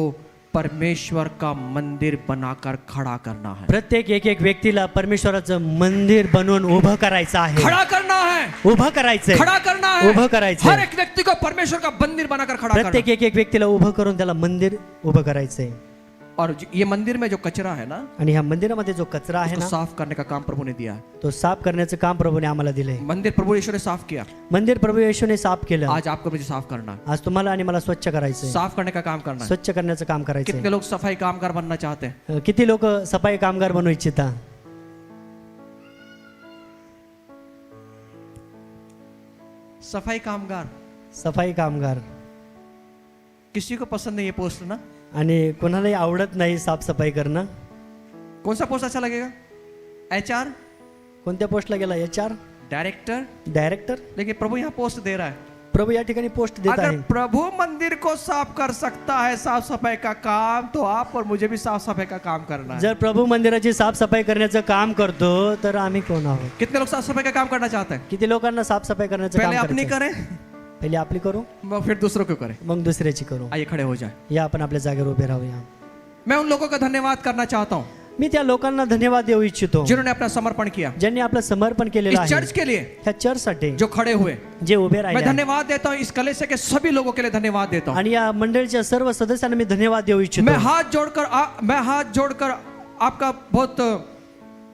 परमेश्वर का मंदिर बनाकर खड़ा करना है। प्रत्येक एक व्यक्तीला परमेश्वराचं मंदिर बनवून उभं करायचं आहे, खड़ा करना है, उभं करायचंय, खड़ा करना है, उभं करायचंय। हर एक व्यक्ति को परमेश्वर का मंदिर बनाकर खड़ा करना। प्रत्येक एक व्यक्तीला उभं करून त्याला मंदिर उभं करायचंय। और ये मंदिर में जो कचरा है ना, आणि ह्या मंदिरामध्ये जो कचरा आहे उसको ना, साफ करने का काम प्रभु ने दिया है। तो साफ करण्याचं काम प्रभूने आम्हाला दिलंय। मंदिर प्रभु यीशु ने साफ किया, मंदिर प्रभू येशूने साफ केलं। आज आपको मुझे साफ करना है, आज तुम्हाला आणि मला स्वच्छ करायचंय, साफ करने का काम करना है। स्वच्छ करण्याचं काम करायचंय। कितने लोग सफाई कामगार बनना चाहते हैं? किती लोक सफाई कामगार बनू इच्छिता? सफाई कामगार, सफाई कामगार। किसी को पसंद नहीं है पोस्ट ना? आणि कोणालाही आवडत नाही साफसफाई करणं। कौन सा पोस्ट अच्छा लगेगा? HR, कोणत्या पोस्टला गेला? HR, director. डायरेक्टर। लेकिन प्रभु यहाँ पोस्ट दे रहा है। प्रभू या ठिकाणी पोस्ट देत अगर आहे। प्रभु मंदिर को साफ कर सकता है, साफ सफाई का काम, तो आप और मुझे भी साफ सफाई का काम करना है। जर प्रभू मंदिराची साफसफाई करण्याचं काम करतो तर आम्ही कोण आहोत? कितने लोग साफ सफाई का काम करना चाहते हैं? किती लोकांना साफसफाई करण्याचं पहले काम अपनी करायचं? करें, पहिले आपली करू, मग फिर दूसरों को करें। मग दुसऱ्याची करू। आइए खड़े हो जाए। या आपण आपल्या जागेवर उभे राहूया। मैं उन लोगों का धन्यवाद करना चाहता हूँ मी त्या लोकांना धन्यवाद देऊ इच्छितो जिन्होंने अपना समर्पण किया ज्यांनी आपलं समर्पण केलेलं इस आहे। चर्च के लिए, ह्या चर्चसाठी जो खड़े हुए। जे उभे मैं राहिले आहेत। धन्यवाद देता हूँ इस कलीसिया के सभी लोगों के लिए धन्यवाद देता हूँ। आणि या मंडळीच्या सर्व सदस्यांना मी धन्यवाद देऊ इच्छितो। मैं हाथ जोड़कर आपका बहुत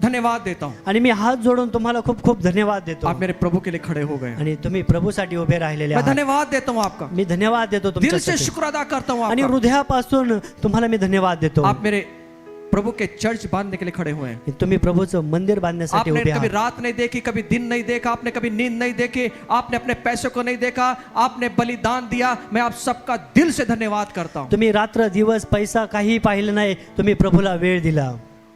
धन्यवाद देता हूँ। आणि मी हात जोडून तुम्हाला खूप खूप धन्यवाद देतो। आप मेरे प्रभु के लिए खड़े हो गए। आणि तुम्ही प्रभूसाठी उभे राहिलेले मैं आहात। धन्यवाद देता हूँ आपका, मी धन्यवाद देतो दिल से तुमच्यासाठी शुक्र अदा करता हूँ आणि आपका। हृदयापासून तुम्हाला मी धन्यवाद देतो। आप मेरे प्रभु के चर्च बांधने के लिए खड़े हुए हैं। तुम्ही प्रभूचं मंदिर बांधण्यासाठी आपने उभे कभी आहात। रात नहीं देखी, कभी दिन नहीं देखा, आपने कभी नींद नहीं देखी, आपने अपने पैसों को नहीं देखा, आपने बलिदान दिया। मैं आप सबका दिल से धन्यवाद करता हूँ। तुम्ही रात्र दिवस पैसा काही पाहिलं नाही, तुम्ही प्रभूला वेळ दिला।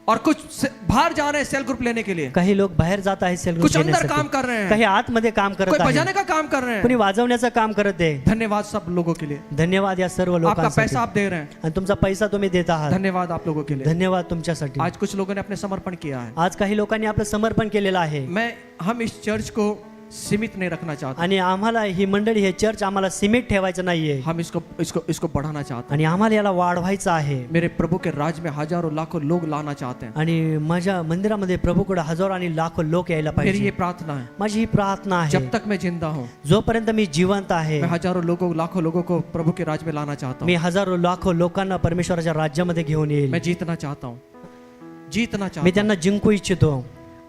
और कुछ बाहर जा रहे हैं सेल ग्रुप लेने के लिए, काही लोक बाहेर जात आहेत सेल कुछ ग्रुप अंदर घेण्यासाठी। काम कर रहे हैं, काही आतमध्ये काम कोई करत बजाने आहे, का काम कर रहे हैं। कोणी वाजवण्याचं काम करत आहे। धन्यवाद सब लोगों के लिए। धन्यवाद या सर्व आपका लोकांसाठी। पैसा आप दे रहे हैं, आणि तुमचा पैसा तुम्ही देत आहात। धन्यवाद आप लोगों के लिए। धन्यवाद तुमच्यासाठी। आज कुछ लोगों ने अपने समर्पण किया है। आज काही लोकांनी आपलं समर्पण केलेलं आहे हम इस चर्च को सीमित नहीं रखना चाहते, आणि आम्हाला ही मंडळी हे चर्च आम्हाला सीमित ठेवायचं नाहीये हम इसको बढ़ाना चाहते आणि आम्हाला याला वाढवायचं आहे। हैं। मेरे प्रभु के राज में हजारों लाखों लोग लाना चाहते हैं। आणि माझ्या मंदिरामध्ये प्रभूकडे हजारो आणि लाखो लोक यायला मेरी ये पाहिजे। प्रार्थना है, माझी ही प्रार्थना आहे, जब तक मैं जिंदा हूँ जोपर्यंत मी जिवंत आहे मैं हजारों लोगों लाखों लोगों को प्रभु के राज में लाना चाहता मी हूँ। हजारो लाखो लोकांना परमेश्वराच्या राज्यामध्ये घेऊन येईल। मैं जीतना चाहता हूँ, जीतना मी चाहता हूँ, त्यांना जिंकू इच्छितो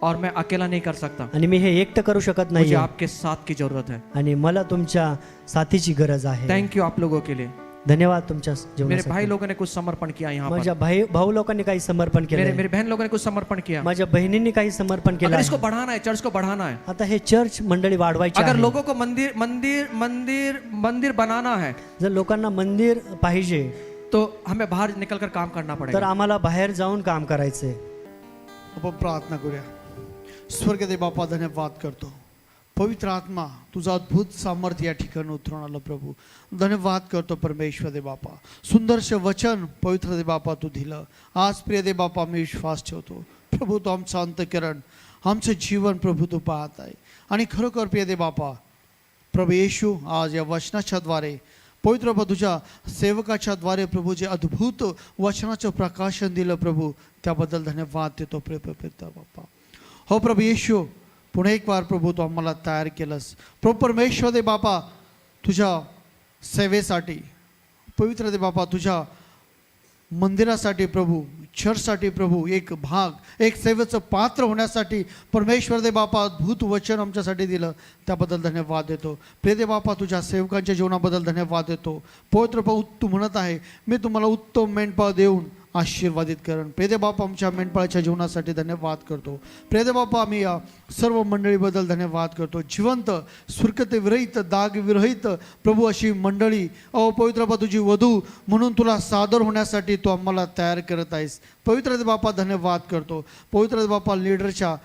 और मैं अकेला नहीं कर सकता। आणि मी हे एकटं करू शकत मुझे नाही आपके साथ की जरूरत है। आणि मला तुमच्या साथीची गरज आहे। थैंक यू आप लोगों के लिए। धन्यवाद तुमच्या मेरे भाई जीवनासाठी। लोगों ने कुछ समर्पण किया यहाँ माझ्या पर, भाऊ लोकांनी काही समर्पण केलं, मेरे बहन लोगों ने कुछ समर्पण किया। माझ्या बहिणींनी काही समर्पण केलं अगर आहे। इसको बढ़ाना है, चर्च को बढ़ाना है, आता हे चर्च मंडळी वाढवायची अगर आहे। लोगों को मंदिर मंदिर मंदिर मंदिर बनाना है, जर लोकांना मंदिर पाहिजे तो हमें बाहर निकलकर काम करना तर पड़ेगा। आम्हाला बाहेर जाऊन काम करायचंय। आपण प्रार्थना करूया। स्वर्गदेव बाप्पा धन्यवाद करतो, पवित्र आत्मा तुझा अद्भुत सामर्थ्य या ठिकाणी उतरून आलं प्रभू. धन्यवाद करतो परमेश्वर दे बापा. सुंदरसे वचन पवित्र दे बापा तू दिलं. आज प्रिय दे बापा मी विश्वास ठेवतो प्रभू तो आमचं अंतःकरण आमचं जीवन प्रभू तू पाहत आहे. आणि खरोखर प्रिय दे बापा प्रभू येशू आज या वचनाच्या द्वारे पवित्र बाबा तुझ्या सेवकाच्या द्वारे प्रभू जे अद्भुत वचनाचं प्रकाशन दिलं प्रभू त्याबद्दल धन्यवाद देतो पिता बापा. हो प्रभू येशू पुन्हा एक बार प्रभू तू आम्हाला तयार केलंस प्रभू परमेश्वर दे बापा तुझ्या सेवेसाठी पवित्र दे बापा तुझ्या मंदिरासाठी प्रभू चर्चसाठी प्रभू एक भाग एक सेवेचं पात्र होण्यासाठी परमेश्वर दे बापा अद्भुत वचन आमच्यासाठी दिलं त्याबद्दल धन्यवाद देतो. प्रिय दे बापा तुझ्या सेवकांच्या जीवनाबद्दल धन्यवाद देतो. पवित्र प्रभू तू म्हणत आहे मी तुम्हाला उत्तम मेंढपाळ देऊन आशीर्वादित करण. प्रिय दे बापा आमच्या मेंढपाळाच्या जीवनासाठी धन्यवाद करतो. प्रिय दे बापा आम्ही या सर्व मंडळीबद्दल धन्यवाद करतो. जिवंत सुरकते विरहित दाग विरहित प्रभू अशी मंडळी पवित्र बापा तुझी वधू म्हणून तुला सादर होण्यासाठी तू आम्हाला तयार करत आहेस. पवित्र दे बापा धन्यवाद करतो. पवित्र दे बापा लीडरच्या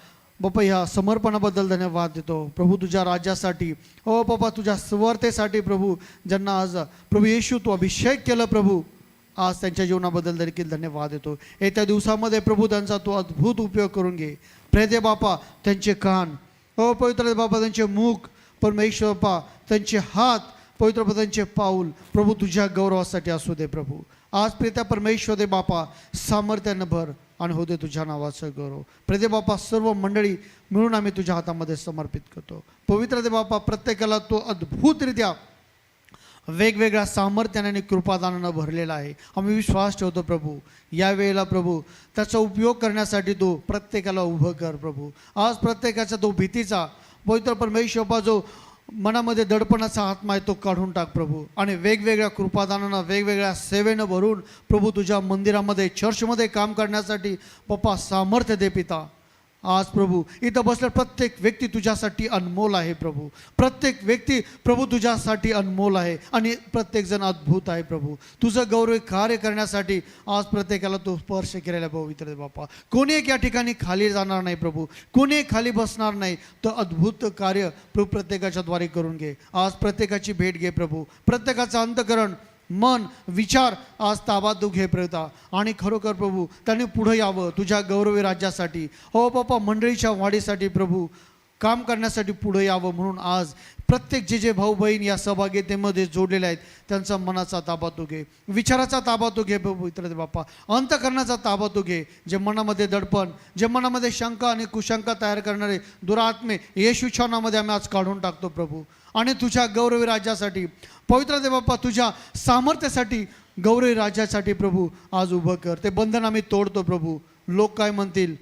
बापा ह्या समर्पणाबद्दल धन्यवाद देतो प्रभू तुझ्या राज्यासाठी. बापा तुझ्या सुवार्तेसाठी प्रभू ज्यांना आज प्रभू येशू तू अभिषेक केलं प्रभू आज त्यांच्या जीवनाबद्दल देखील धन्यवाद देतो. येत्या दिवसामध्ये प्रभू त्यांचा तो अद्भुत उपयोग करून घे. प्रिय दे बापा त्यांचे कान पवित्र दे बापा त्यांचे मुख परमेश्वर बापा त्यांचे हात पवित्र बापा त्यांचे पाऊल प्रभू तुझ्या गौरवासाठी असू दे प्रभू. आज प्रिय परमेश्वर दे बापा सामर्थ्यानं भर आणि हो दे तुझ्या नावाचं गौरव. प्रिय दे बापा सर्व मंडळी मिळून आम्ही तुझ्या हातामध्ये समर्पित करतो. पवित्र दे बापा प्रत्येकाला तो अद्भुतरित्या वेगवेगळ्या सामर्थ्याने आणि कृपादानानं भरलेला आहे. आम्ही विश्वास ठेवतो प्रभू यावेळेला प्रभू त्याचा उपयोग करण्यासाठी तू प्रत्येकाला उभं कर प्रभू. आज प्रत्येकाचा तो भीतीचा पवित्र परमेश्वर जो मनामध्ये दडपणाचा आत्मा आहे तो काढून टाक प्रभू आणि वेगवेगळ्या कृपादानानं वेगवेगळ्या सेवेनं भरून प्रभू तुझ्या मंदिरामध्ये चर्चमध्ये काम करण्यासाठी पप्पा सामर्थ्य दे पिता. आज प्रभू इथं बसल्या प्रत्येक व्यक्ती तुझ्यासाठी अनमोल आहे प्रभू. प्रत्येक व्यक्ती प्रभू तुझ्यासाठी अनमोल आहे आणि प्रत्येकजण अद्भुत आहे प्रभू. तुझं गौरव कार्य करण्यासाठी आज प्रत्येकाला तो स्पर्श केलेला पवित्र बापा. कोणी एक या ठिकाणी खाली जाणार नाही प्रभू. कोणी खाली बसणार नाही. तो अद्भुत कार्य प्रभू प्रत्येकाच्या द्वारे करून घे. आज प्रत्येकाची भेट घे प्रभू. प्रत्येकाचं अंतःकरण मन विचार आज ताब्यात तू घे प्रभू आणि खरोखर प्रभू त्यांनी पुढे यावं तुझ्या गौरवी राज्यासाठी. हो बापा मंडळीच्या वाढीसाठी प्रभू काम करण्यासाठी पुढे यावं म्हणून आज प्रत्येक जे भाऊ बहीण या सहभागितेमध्ये जोडलेले आहेत त्यांचा मनाचा ताबा तू घे. विचाराचा ताबा तू घे पवित्र बापा. अंतःकरणाचा ताबा तू घे. जे मनामध्ये दडपण जे मनामध्ये शंका आणि कुशंका तयार करणारे दुरात्मे येशूच्या नावामध्ये आम्ही आज काढून टाकतो प्रभू आणि तुझ्या गौरवी राज्यासाठी पवित्र दे बाप्पा तुझ्या सामर्थ्यासाठी गौरवी राज्यासाठी प्रभू आज उभं कर. ते बंधन आम्ही तोडतो प्रभू. लोक काय म्हणतील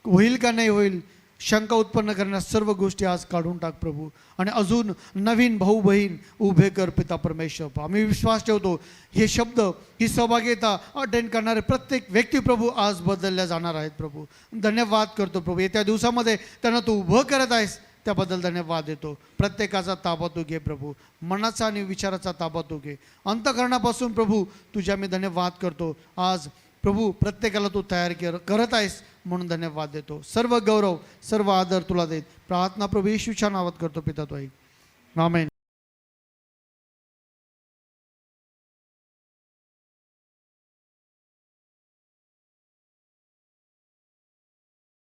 होईल का नाही होईल शंका उत्पन्न करण्यास सर्व गोष्टी आज काढून टाक प्रभू आणि अजून नवीन भाऊ बहीण उभे कर पिता परमेश्वर. आम्ही विश्वास ठेवतो हे शब्द ही सहभागिता अटेंड करणारे प्रत्येक व्यक्ती प्रभू आज बदलल्या जाणार आहेत प्रभू. धन्यवाद करतो प्रभू. येत्या दिवसामध्ये त्यांना तू उभं करत आहेस त्याबद्दल धन्यवाद देतो. प्रत्येकाचा ताबा तू घे प्रभू. मनाचा आणि विचाराचा ताबा तू घे. अंतःकरणापासून प्रभू तुझ्या मी धन्यवाद करतो. आज प्रभू प्रत्येकाला तू तयार करत आहेस म्हणून धन्यवाद देतो. सर्व गौरव सर्व आदर तुला देत प्रार्थना प्रभू येशूच्या नावात करतो पिता तो ऐक. आमेन.